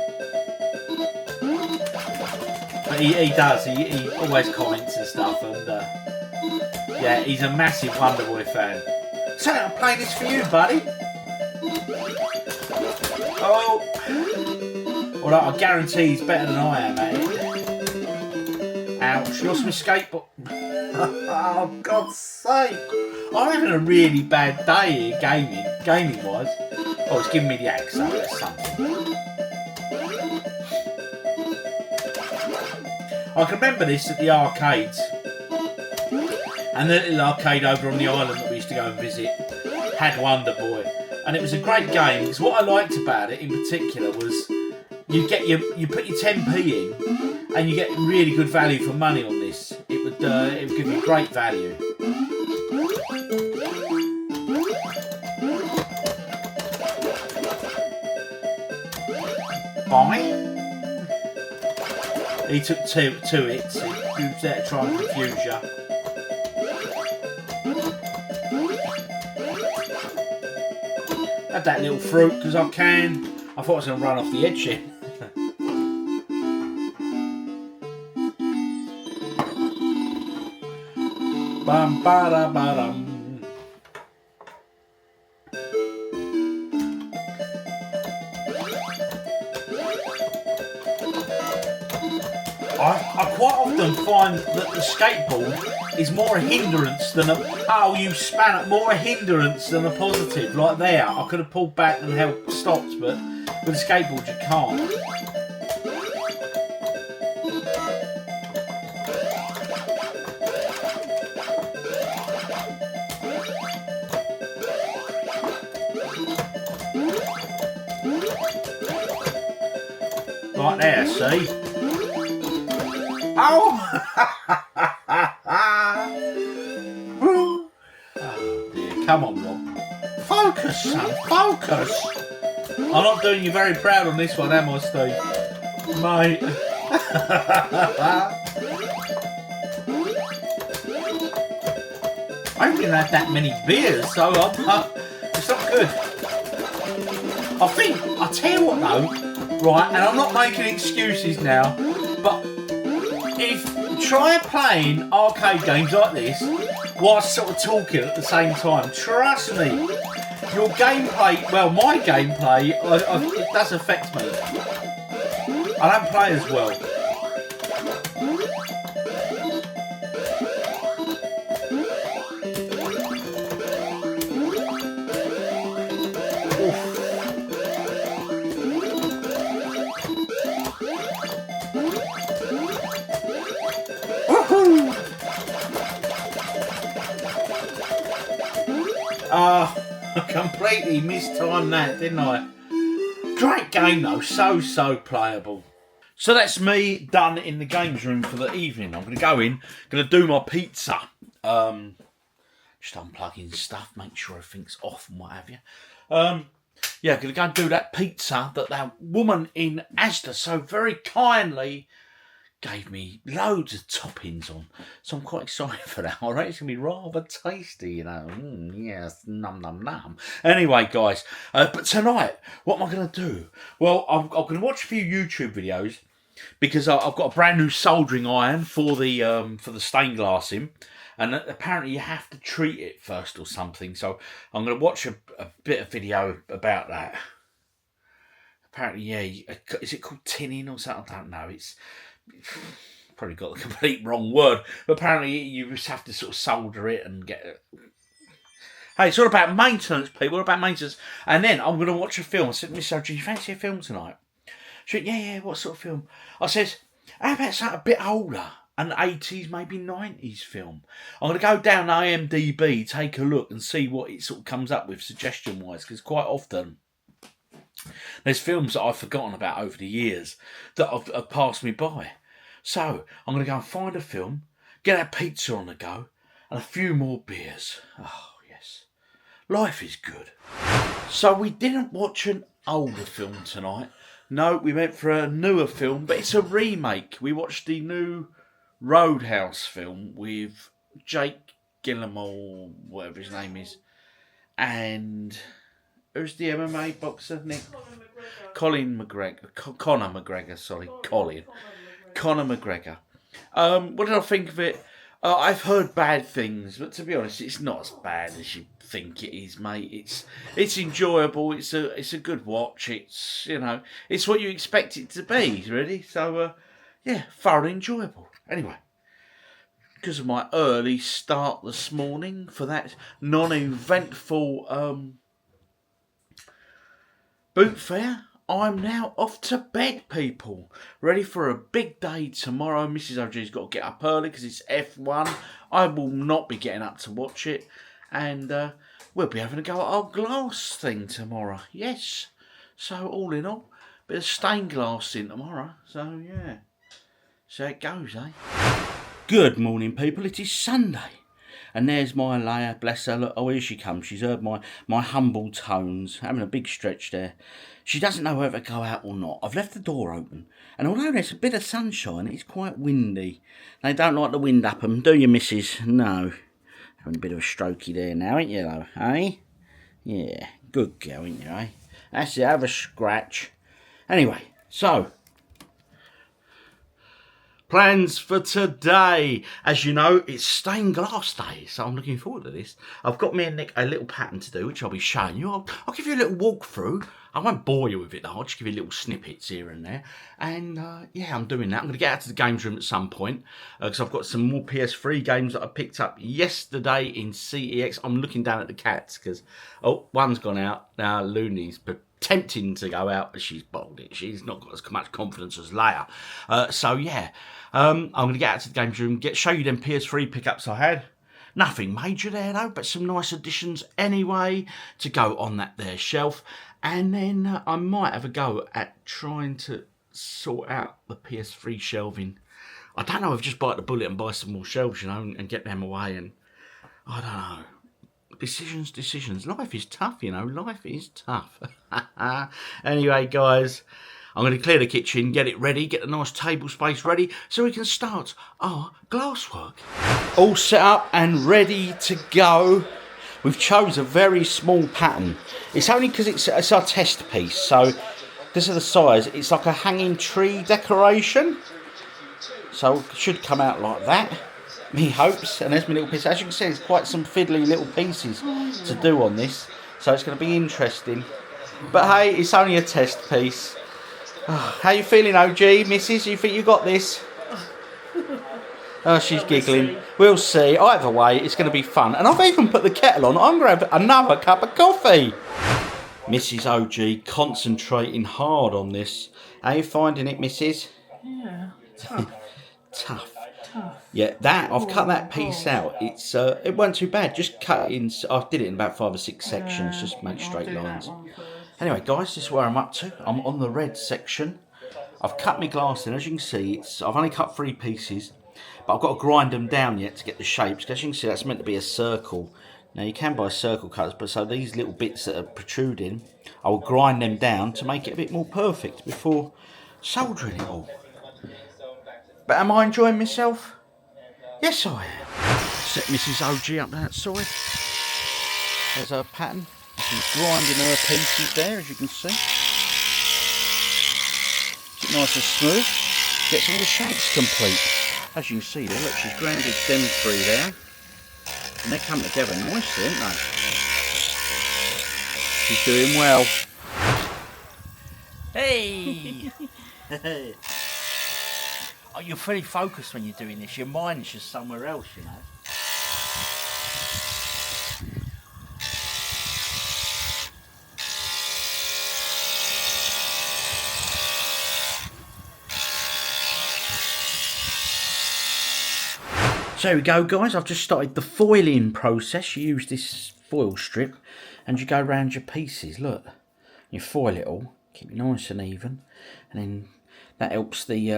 [SPEAKER 1] But he does. He always comments and stuff, and yeah, he's a massive Wonder Boy fan. So I'll play this for you, buddy. Oh. Although I guarantee he's better than I am at it. Ouch, lost my skateboard. Oh, God's sake. I'm having a really bad day here, gaming wise. Oh, it's giving me the axe, so that's something. I can remember this at the arcades. And the little arcade over on the island that we used to go and visit had Wonder Boy, and it was a great game because what I liked about it in particular was you put your 10p in and you get really good value for money on this. It would give you great value. Bye. He took two hits. He was there to try and confuse you. Had that little fruit because I can. I thought I was going to run off the edge here. Bum ba da ba dum. I quite often find that the skateboard is more a hindrance than a... Oh, you span it. More a hindrance than a positive. Like there, I could have pulled back and held stopped, but with a skateboard you can't. Right there, see? Oh! Oh dear, come on, Rob. Focus, son, focus! I'm not doing you very proud on this one, am I, Steve? Mate. I haven't even had that many beers, so it's not good. I'll tell you what though, right, and I'm not making excuses now, but try playing arcade games like this whilst sort of talking at the same time. Trust me, your gameplay, well, my gameplay, it does affect me. I don't play as well. I completely mistimed that, didn't I? Great game though, so playable. So that's me done in the games room for the evening. I'm going to go in, going to do my pizza. Just unplugging stuff, make sure everything's off and what have you. Yeah, going to go and do that pizza that that woman in Asda so very kindly gave me loads of toppings on. So I'm quite excited for that. All right, it's going to be rather tasty, you know. Yes, num num num. Anyway, guys, but tonight, what am I going to do? Well, I'm going to watch a few YouTube videos because I've got a brand new soldering iron for the stained glass in, and apparently you have to treat it first or something. So I'm going to watch a bit of video about that. Apparently, yeah, is it called tinning or something? I don't know. It's probably got the complete wrong word, but apparently you just have to sort of solder it and get it. Hey, it's all about maintenance, people. All about maintenance. And then I'm going to watch a film. I said, Miss O, do you fancy a film tonight? She went, yeah, what sort of film? I said, how about something a bit older? An 80s, maybe 90s film. I'm going to go down IMDb, take a look and see what it sort of comes up with suggestion-wise, because quite often there's films that I've forgotten about over the years that have passed me by. So I'm going to go and find a film, get that pizza on the go, and a few more beers. Oh, yes. Life is good. So we didn't watch an older film tonight. No, we went for a newer film, but it's a remake. We watched the new Roadhouse film with Jake Gyllenhaal, whatever his name is, and who's the MMA boxer, Nick? Conor McGregor, sorry, Conor McGregor. What did I think of it? I've heard bad things, but to be honest, it's not as bad as you think it is, mate. It's enjoyable. It's a good watch. It's, you know, it's what you expect it to be, really. So yeah, thoroughly enjoyable. Anyway, because of my early start this morning for that non-eventful boot fair, I'm now off to bed, people. Ready for a big day tomorrow. Mrs. OG's got to get up early because it's F1. I will not be getting up to watch it. and we'll be having a go at our glass thing tomorrow. Yes. So all in all, bit of stained glass in tomorrow. So yeah, so it goes, eh? Good morning, people. It is Sunday. And there's my Leia, bless her. Look, oh, here she comes. She's heard my humble tones, having a big stretch there. She doesn't know whether to go out or not. I've left the door open, and although there's a bit of sunshine, it's quite windy. They don't like the wind up them, do you, missus? No. Having a bit of a strokey there now, ain't you, though, eh? Yeah, good girl, ain't you, eh? That's it, have a scratch. Anyway, so... plans for today. As you know, it's stained glass day, so I'm looking forward to this. I've got me and Nick a little pattern to do, which I'll be showing you. I'll give you a little walkthrough. I won't bore you with it though, I'll just give you little snippets here and there. And yeah, I'm doing that. I'm going to get out to the games room at some point, because I've got some more PS3 games that I picked up yesterday in CEX. I'm looking down at the cats, because, oh, one's gone out. Now Looney's attempting to go out, but she's bottled it. She's not got as much confidence as Leia. So yeah, I'm going to get out to the games room, show you them PS3 pickups I had. Nothing major there though, but some nice additions anyway to go on that there shelf. And then I might have a go at trying to sort out the PS3 shelving. I don't know if just bite the bullet and buy some more shelves, you know, and get them away. And I don't know. Decisions. Life is tough, you know. Life is tough. Anyway, guys, I'm going to clear the kitchen, get it ready, get the nice table space ready so we can start our glasswork. All set up and ready to go. We've chose a very small pattern. It's only because it's our test piece, so because of the size, it's like a hanging tree decoration. So it should come out like that. Me hopes, and there's my little piece. As you can see, there's quite some fiddly little pieces to do on this, so it's going to be interesting. But hey, it's only a test piece. How you feeling, OG, missus? You think you got this? Oh, she's giggling. We'll see. Either way, it's going to be fun. And I've even put the kettle on. I'm going to have another cup of coffee. Mrs. OG concentrating hard on this. How you finding it, missus?
[SPEAKER 4] Yeah, tough.
[SPEAKER 1] Tough. Yeah, that I've cut that piece out. It's it wasn't too bad. Just cut it in. I did it in about 5 or 6 sections. Just make straight lines. Anyway, guys, this is where I'm up to. I'm on the red section. I've cut my glass in. As you can see, I've only cut 3 pieces, but I've got to grind them down yet to get the shapes. As you can see, that's meant to be a circle. Now you can buy circle cutters, but so these little bits that are protruding, I will grind them down to make it a bit more perfect before soldering it all. But am I enjoying myself? Yes, I am. Set Mrs. OG up that side. There's her pattern. She's grinding her pieces there, as you can see. Keep it nice and smooth. Gets all the shapes complete. As you can see there, look, she's grounded them 3 there. And they come together nicely, don't they? She's doing well. Hey! Oh, you're fully focused when you're doing this. Your mind's just somewhere else, you know. So there we go, guys. I've just started the foiling process. You use this foil strip and you go around your pieces. Look, you foil it all, keep it nice and even, and then that helps the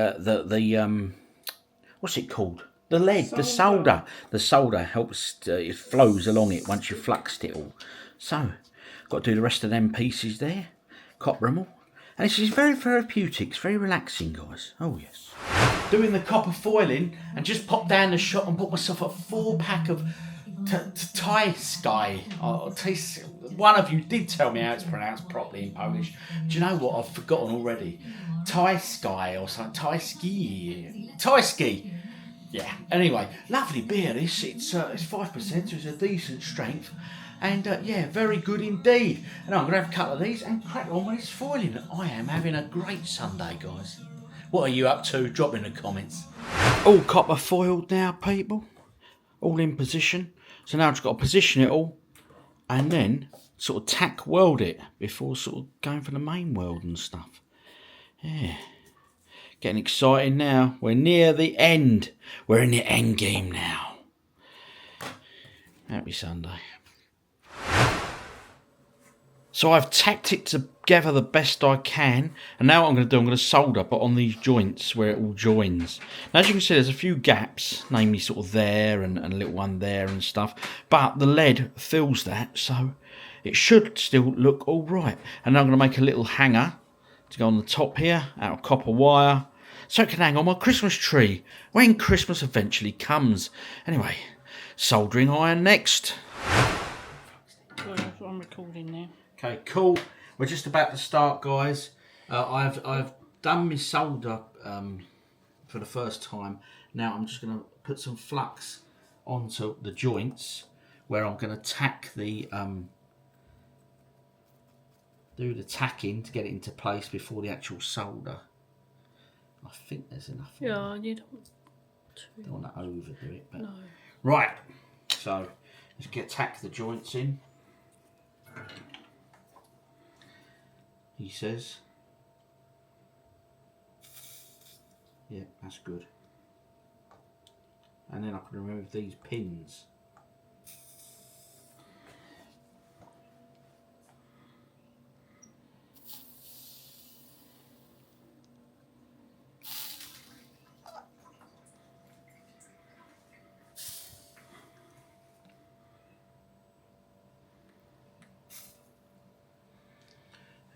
[SPEAKER 1] what's it called? The lead, the solder. The solder helps, it flows along it once you've fluxed it all. So, got to do the rest of them pieces there, copper them all. And this is very therapeutic, it's very relaxing, guys. Oh yes. Doing the copper foiling and just popped down the shop and bought myself a 4-pack of Thai Sky. One of you did tell me how it's pronounced properly in Polish. Do you know what? I've forgotten already. Thai Sky or something. Thai Ski. Yeah. Anyway, lovely beer. This it's 5%, so it's a decent strength. And yeah, very good indeed. And I'm going to have a couple of these and crack on with this foiling. I am having a great Sunday, guys. What are you up to? Drop in the comments. All copper foiled now, people. All in position. So now I've just got to position it all and then sort of tack weld it before sort of going for the main weld and stuff. Yeah. Getting exciting now. We're near the end. We're in the end game now. Happy Sunday. So I've tacked it together the best I can, and now what I'm going to do, I'm going to solder, but on these joints where it all joins. Now, as you can see, there's a few gaps, namely sort of there and a little one there and stuff, but the lead fills that, so it should still look all right. And now I'm going to make a little hanger to go on the top here, out of copper wire, so it can hang on my Christmas tree when Christmas eventually comes. Anyway, soldering iron next.
[SPEAKER 4] Well, that's what I'm recording now.
[SPEAKER 1] Okay, cool. We're just about to start, guys. I've done my solder for the first time. Now I'm just going to put some flux onto the joints where I'm going to tack the do the tacking to get it into place before the actual solder. I think there's enough.
[SPEAKER 4] Yeah, you
[SPEAKER 1] Don't want to overdo it, but
[SPEAKER 4] no.
[SPEAKER 1] right. So let's tack the joints in. He says, yeah, that's good. And then I can remove these pins.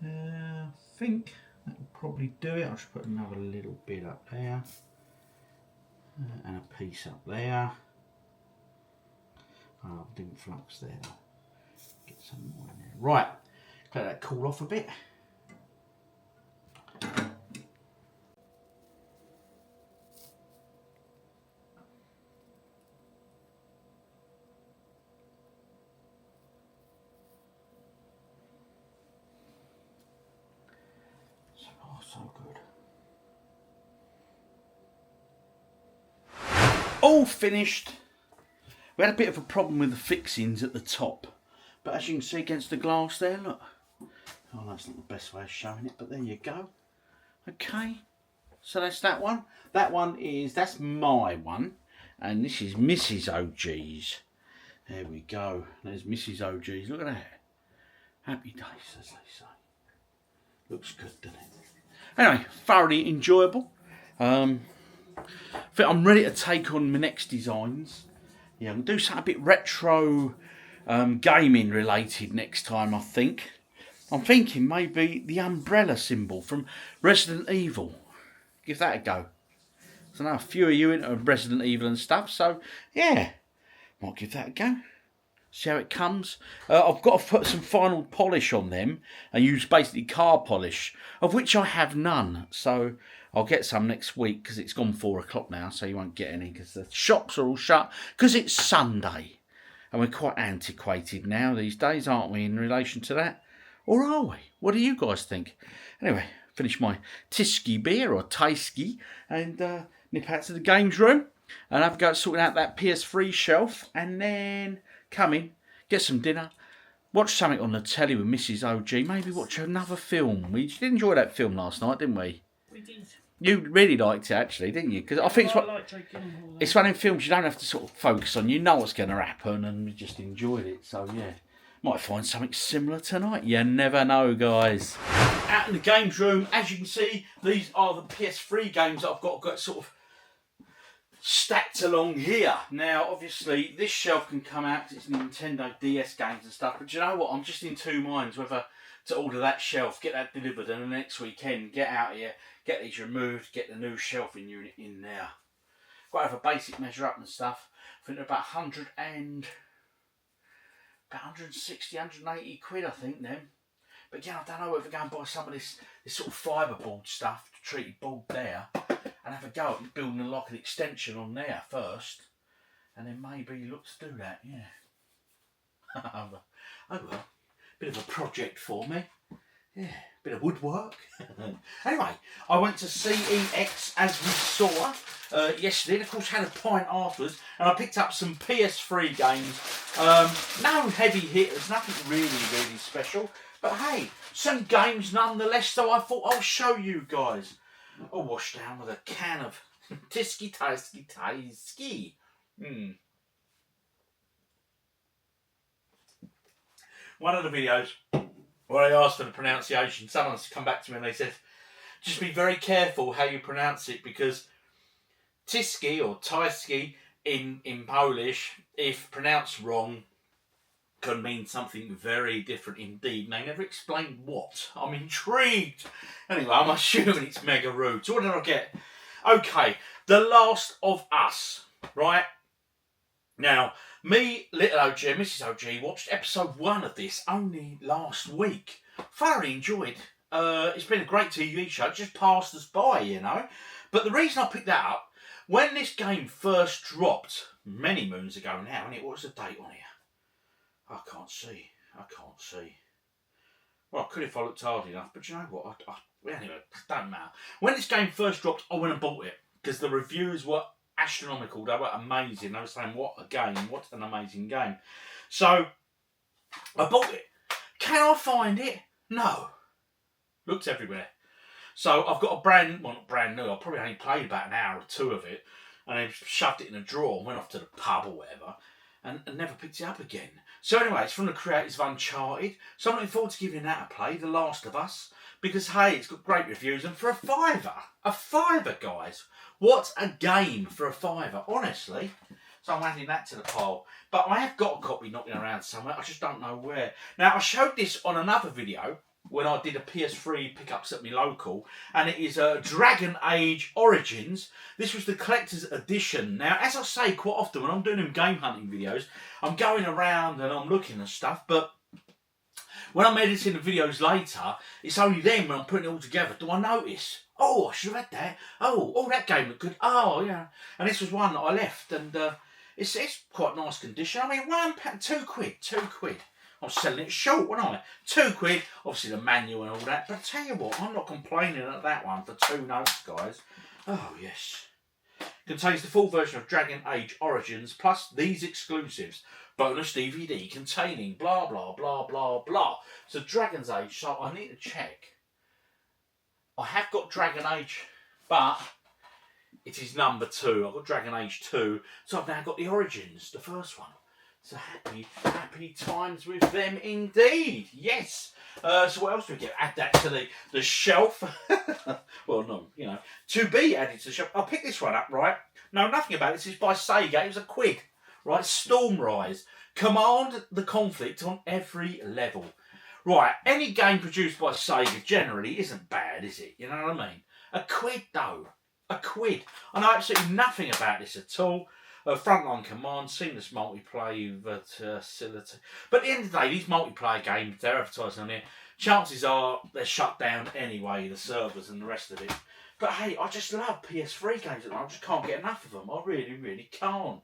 [SPEAKER 1] I think that will probably do it. I'll just put another little bit up there and a piece up there. Oh, didn't flux there. Get some more in there. Right, let that cool off a bit. So good. All finished. We had a bit of a problem with the fixings at the top, but as you can see against the glass there, look. Oh, that's not the best way of showing it, but there you go. Okay, so that's that one. That's my one, and this is Mrs. OG's. There we go. There's Mrs. OG's. Look at that. Happy days, as they say. Looks good, doesn't it? Anyway, thoroughly enjoyable. I think I'm ready to take on my next designs. Yeah, I'm going to do something a bit retro gaming related next time, I think. I'm thinking maybe the umbrella symbol from Resident Evil. Give that a go. So I know a few of you into Resident Evil and stuff, so yeah, might give that a go. See how it comes. I've got to put some final polish on them and use basically car polish, of which I have none. So I'll get some next week because it's gone 4 o'clock now, so you won't get any because the shops are all shut because it's Sunday. And we're quite antiquated now these days, aren't we, in relation to that? Or are we? What do you guys think? Anyway, finish my Tiski beer or Taiski and nip out to the games room and have a go at sorting out that PS3 shelf and then come in, get some dinner, watch something on the telly with Mrs. OG, maybe watch another film. We did enjoy that film last night, didn't we?
[SPEAKER 4] We did.
[SPEAKER 1] You really liked it, actually, didn't you? Because I think it's one of them films you don't have to sort of focus on. You know what's going to happen, and we just enjoyed it. So, yeah, might find something similar tonight. You never know, guys. Out in the games room, as you can see, these are the PS3 games that I've got sort of stacked along here. Now, obviously, this shelf can come out because it's Nintendo DS games and stuff. But you know what? I'm just in two minds whether to order that shelf, get that delivered, and the next weekend get out here, get these removed, get the new shelving unit in there. Got to have a basic measure up and stuff. I think they're about 160, 180 quid, I think, then. But yeah, I don't know whether to go and buy some of this sort of fibreboard stuff, treated board there, and have a go at building like an extension on there first, and then maybe look to do that, yeah. Oh well, bit of a project for me. Yeah, bit of woodwork. Anyway, I went to CEX as we saw yesterday. And of course, had a pint afterwards, and I picked up some PS3 games. No heavy hitters, nothing really special. But hey, some games nonetheless. So I thought I'll show you guys. I'll wash down with a can of Tiski. One of the videos When I asked for the pronunciation, someone's come back to me and they said, just be very careful how you pronounce it, because Tiski or Taiski in Polish, if pronounced wrong, can mean something very different indeed. And they never explained what. I'm intrigued. Anyway, I'm assuming it's mega rude. So what did I get? Okay, The Last of Us, right? Now, me, little OG, and Mrs. OG watched episode 1 of this only last week. Thoroughly enjoyed. It's been a great TV show. It just passed us by, you know. But the reason I picked that up, when this game first dropped, many moons ago now, and it was the date on here? I can't see. Well, I could if I looked hard enough, but you know what? Anyway, it don't matter. When this game first dropped, I went and bought it, because the reviews were astronomical. They were amazing. They were saying, what a game, what an amazing game. So, I bought it. Can I find it? No. Looked everywhere. So, I've got not brand new, I probably only played about an hour or two of it, and then shoved it in a drawer and went off to the pub or whatever, and never picked it up again. So anyway, it's from the creators of Uncharted, so I'm looking forward to giving that a play, The Last of Us, because hey, it's got great reviews, and for a fiver, guys, what a game for a fiver, honestly. So I'm adding that to the pile. But I have got a copy knocking around somewhere, I just don't know where. Now, I showed this on another video, when I did a PS3 pickups at my local, and it is Dragon Age Origins. This was the collector's edition. Now, as I say quite often when I'm doing them game hunting videos, I'm going around and I'm looking at stuff, but when I'm editing the videos later, it's only then when I'm putting it all together do I notice, oh, I should have had that. Oh, that game looked good. Oh, yeah. And this was one that I left, and it's quite nice condition. I mean, £2 quid. I was selling it short, wasn't I? £2, obviously the manual and all that. But I tell you what, I'm not complaining at that one for 2 notes, guys. Oh, yes. Contains the full version of Dragon Age Origins, plus these exclusives. Bonus DVD containing blah, blah, blah, blah, blah. So Dragon's Age, so I need to check. I have got Dragon Age, but it is number 2. I've got Dragon Age 2, so I've now got the Origins, the first one. So happy times with them indeed. Yes. So what else do we get? Add that to the shelf. Well, no, you know, to be added to the shelf. I'll pick this one up, right? No, nothing about it. This is by Sega. It was a quid, right? Stormrise. Command the conflict on every level. Right, any game produced by Sega generally isn't bad, is it? You know what I mean? A quid, though. A quid. I know absolutely nothing about this at all. Frontline command, seamless multiplayer facility. But at the end of the day, these multiplayer games, they're advertising on here. Chances are they're shut down anyway, the servers and the rest of it. But hey, I just love PS3 games. I just can't get enough of them. I really, really can't.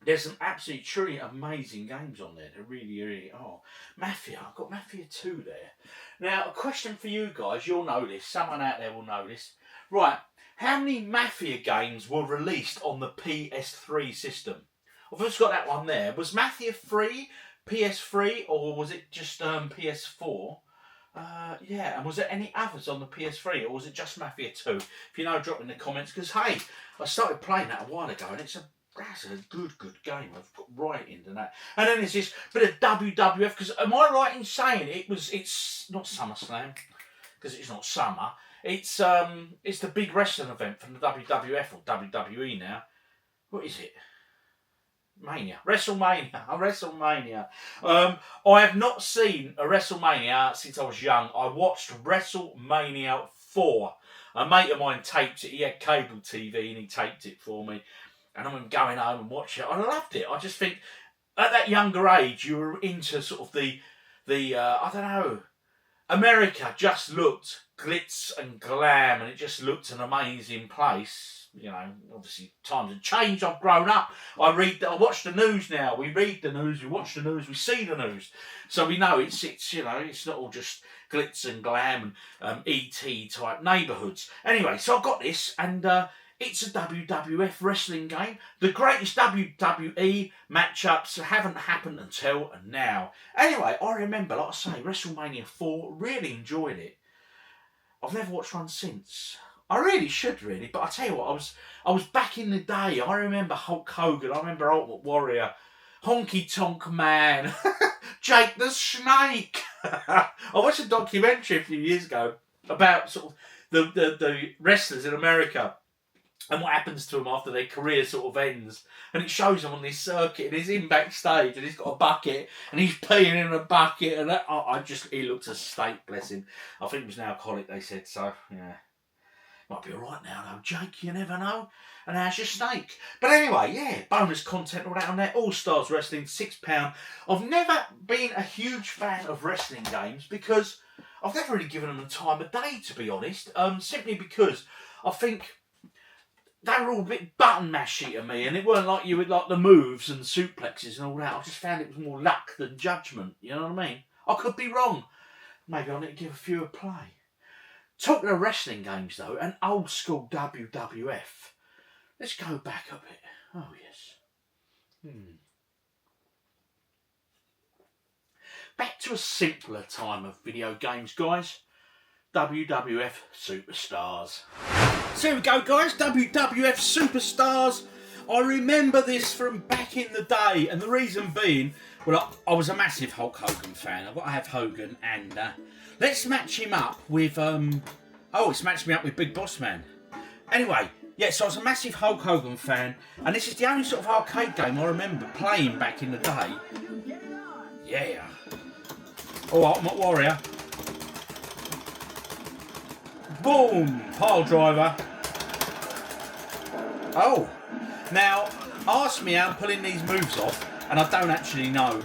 [SPEAKER 1] There's some absolutely, truly amazing games on there. They really, really are. Mafia. I've got Mafia 2 there. Now, a question for you guys. You'll know this. Someone out there will know this. Right. How many Mafia games were released on the PS3 system? I've just got that one there. Was Mafia 3 PS3 or was it just PS4? Yeah, and was there any others on the PS3 or was it just Mafia 2? If you know, drop in the comments, because hey, I started playing that a while ago and that's a good game. I've got right into that. And then there's this bit of WWF, because am I right in saying it's not SummerSlam, because it's not summer. It's the big wrestling event from the WWF or WWE now. What is it? WrestleMania. I have not seen a WrestleMania since I was young. I watched WrestleMania 4. A mate of mine taped it. He had cable TV and he taped it for me. And I remember going home and watching it. I loved it. I just think at that younger age you were into sort of the I don't know. America just looked glitz and glam, and it just looked an amazing place. You know, obviously times have changed. I've grown up. I watch the news now. We read the news. We watch the news. We see the news. So we know it's you know, it's not all just glitz and glam and ET type neighbourhoods. Anyway, so I got this, and it's a WWF wrestling game. The greatest WWE matchups haven't happened until now. Anyway, I remember, like I say, WrestleMania 4, really enjoyed it. I've never watched one since. I really should, really, but I tell you what, I was back in the day. I remember Hulk Hogan, I remember Ultimate Warrior, Honky Tonk Man. Jake the Snake. I watched a documentary a few years ago about sort of the wrestlers in America and what happens to them after their career sort of ends. And it shows him on this circuit, and he's in backstage, and he's got a bucket, and he's peeing in a bucket, and he looks a steak, bless him. I think he was an alcoholic, they said, so, yeah. Might be alright now, though, Jake, you never know. And how's your snake? But anyway, yeah, bonus content, all that on there. All Stars Wrestling, £6. I've never been a huge fan of wrestling games, because I've never really given them the time of day, to be honest. Simply because I think they were all a bit button mashy to me, and it weren't like you with like the moves and suplexes and all that. I just found it was more luck than judgment. You know what I mean? I could be wrong. Maybe I need to give a few a play. Talking of wrestling games though, and old school WWF. Let's go back a bit. Oh yes. Back to a simpler time of video games, guys. WWF Superstars. So here we go, guys. WWF Superstars. I remember this from back in the day, and the reason being, well, I was a massive Hulk Hogan fan. I've got to have Hogan, and let's match him up with it's matched me up with Big Boss Man. Anyway, yeah, so I was a massive Hulk Hogan fan, and this is the only sort of arcade game I remember playing back in the day. Yeah. Oh, Ultimate Warrior. Boom! Pile driver. Oh, now ask me how I'm pulling these moves off, and I don't actually know.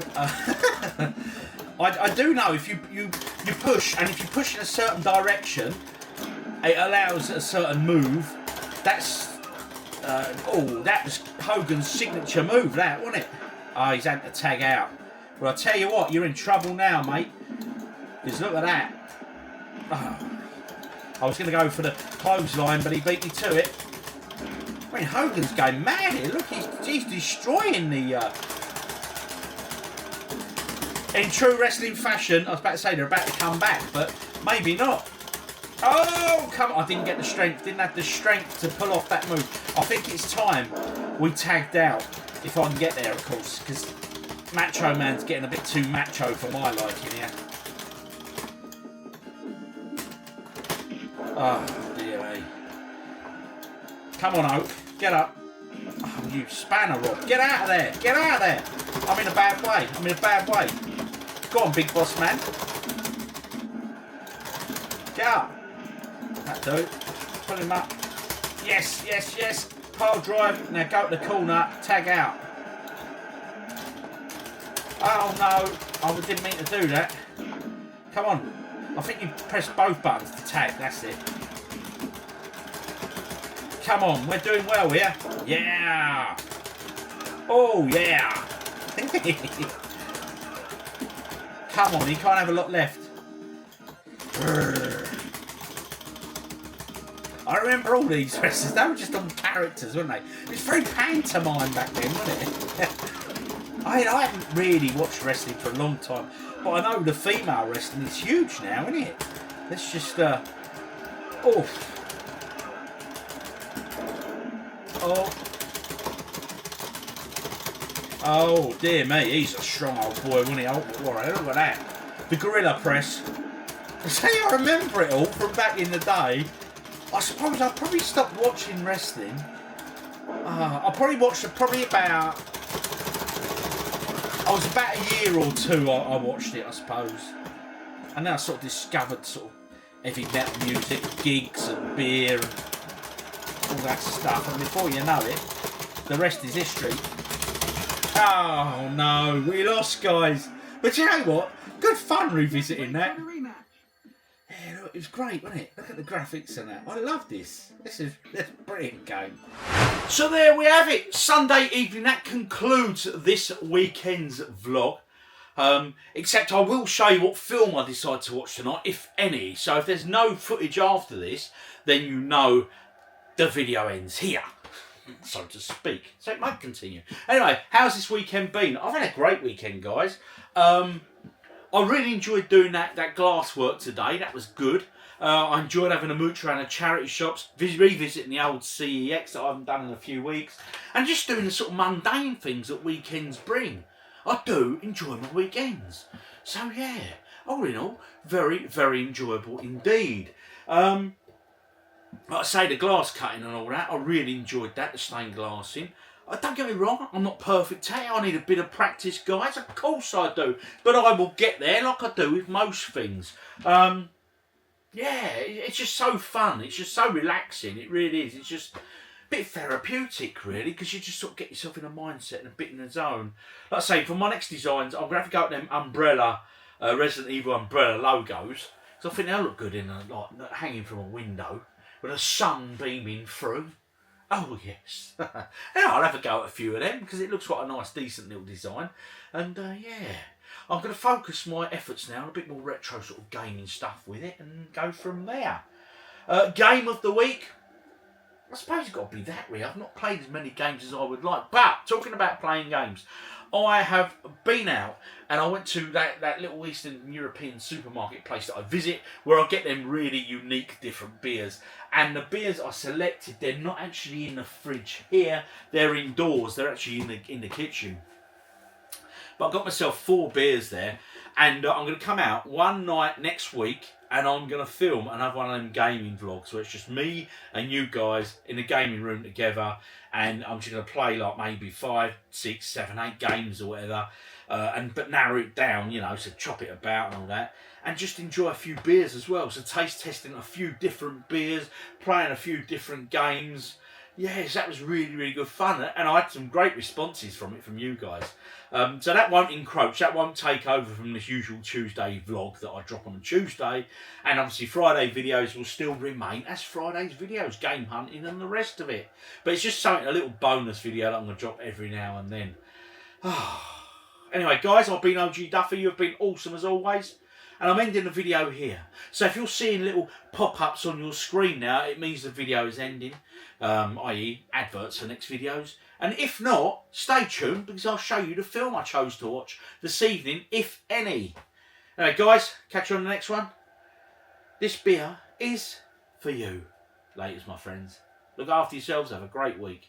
[SPEAKER 1] I do know if you push, and if you push in a certain direction, it allows a certain move. That's that was Hogan's signature move, that wasn't it? Oh, he's had to tag out. Well, I tell you what, you're in trouble now, mate. Because look at that. Oh. I was going to go for the clothesline, but he beat me to it. I mean, Hogan's going mad here. Look, he's destroying the... In true wrestling fashion, I was about to say they're about to come back, but maybe not. Oh, come on. I didn't get the strength. Didn't have the strength to pull off that move. I think it's time we tagged out, if I can get there, of course, because Macho Man's getting a bit too macho for my liking here. Oh, dear me. Come on, Oak. Get up. Oh, you spanner, Rob. Get out of there. Get out of there. I'm in a bad way. I'm in a bad way. Go on, Big Boss Man. Get up. That'll do. Pull him up. Yes, yes, yes. Pile drive. Now go to the corner. Tag out. Oh, no. I didn't mean to do that. Come on. I think you press both buttons to tag, that's it. Come on, we're doing well here. Yeah! Oh, yeah! Come on, you can't have a lot left. I remember all these wrestlers, they were just on characters, weren't they? It was very pantomime back then, wasn't it? I haven't really watched wrestling for a long time, but I know the female wrestling is huge now, isn't it? Let's just, oh. Oh, dear me, he's a strong old boy, wasn't he? Oh, Warrior, look at that. The gorilla press. See, I remember it all from back in the day. I suppose I probably stopped watching wrestling. I probably watched it about... I was about a year or two I watched it, I suppose. And then I sort of discovered sort of heavy metal music, gigs and beer and all that stuff. And before you know it, the rest is history. Oh no, we lost, guys. But you know what? Good fun revisiting that. Yeah, look, it was great, wasn't it? Look at the graphics and that. I love this. This is a brilliant game. So there we have it. Sunday evening. That concludes this weekend's vlog. Except I will show you what film I decide to watch tonight, if any. So if there's no footage after this, then you know the video ends here, so to speak. So it might continue. Anyway, how's this weekend been? I've had a great weekend, guys. I really enjoyed doing that glass work today. That was good. I enjoyed having a mooch around the charity shops, revisiting the old CEX that I haven't done in a few weeks, and just doing the sort of mundane things that weekends bring. I do enjoy my weekends. So yeah, all in all, very, very enjoyable indeed. Like I say, the glass cutting and all that, I really enjoyed that, the stained glassing. Don't get me wrong, I'm not perfect at it. I need a bit of practice, guys. Of course I do. But I will get there like I do with most things. Yeah, it's just so fun. It's just so relaxing. It really is. It's just a bit therapeutic, really, because you just sort of get yourself in a mindset and a bit in the zone. Like I say, for my next designs, I'm going to have to go with them umbrella, Resident Evil umbrella logos. Because I think they'll look good in like hanging from a window with a sun beaming through. Oh, yes. Yeah, I'll have a go at a few of them because it looks quite a nice, decent little design. And, yeah, I'm going to focus my efforts now on a bit more retro sort of gaming stuff with it and go from there. Game of the week. I suppose it's got to be that, really. I've not played as many games as I would like. But, talking about playing games, I have been out and I went to that little Eastern European supermarket place that I visit where I get them really unique different beers. And the beers I selected, they're not actually in the fridge here. They're indoors. They're actually in the kitchen. But I got myself 4 beers there. And I'm going to come out one night next week and I'm going to film another one of them gaming vlogs where it's just me and you guys in the gaming room together, and I'm just going to play like maybe 5, 6, 7, 8 games or whatever, but narrow it down, you know, so chop it about and all that, and just enjoy a few beers as well. So taste testing a few different beers, playing a few different games. Yes, that was really, really good fun, and I had some great responses from it from you guys. So that won't encroach, that won't take over from this usual Tuesday vlog that I drop on a Tuesday, and obviously Friday videos will still remain as Friday's videos, game hunting and the rest of it. But it's just something, a little bonus video that I'm going to drop every now and then. Anyway, guys, I've been OGDuffy, you've been awesome as always. And I'm ending the video here. So if you're seeing little pop-ups on your screen now, it means the video is ending, i.e. adverts for next videos. And if not, stay tuned because I'll show you the film I chose to watch this evening, if any. Anyway, guys, catch you on the next one. This beer is for you. Laters, my friends. Look after yourselves, have a great week.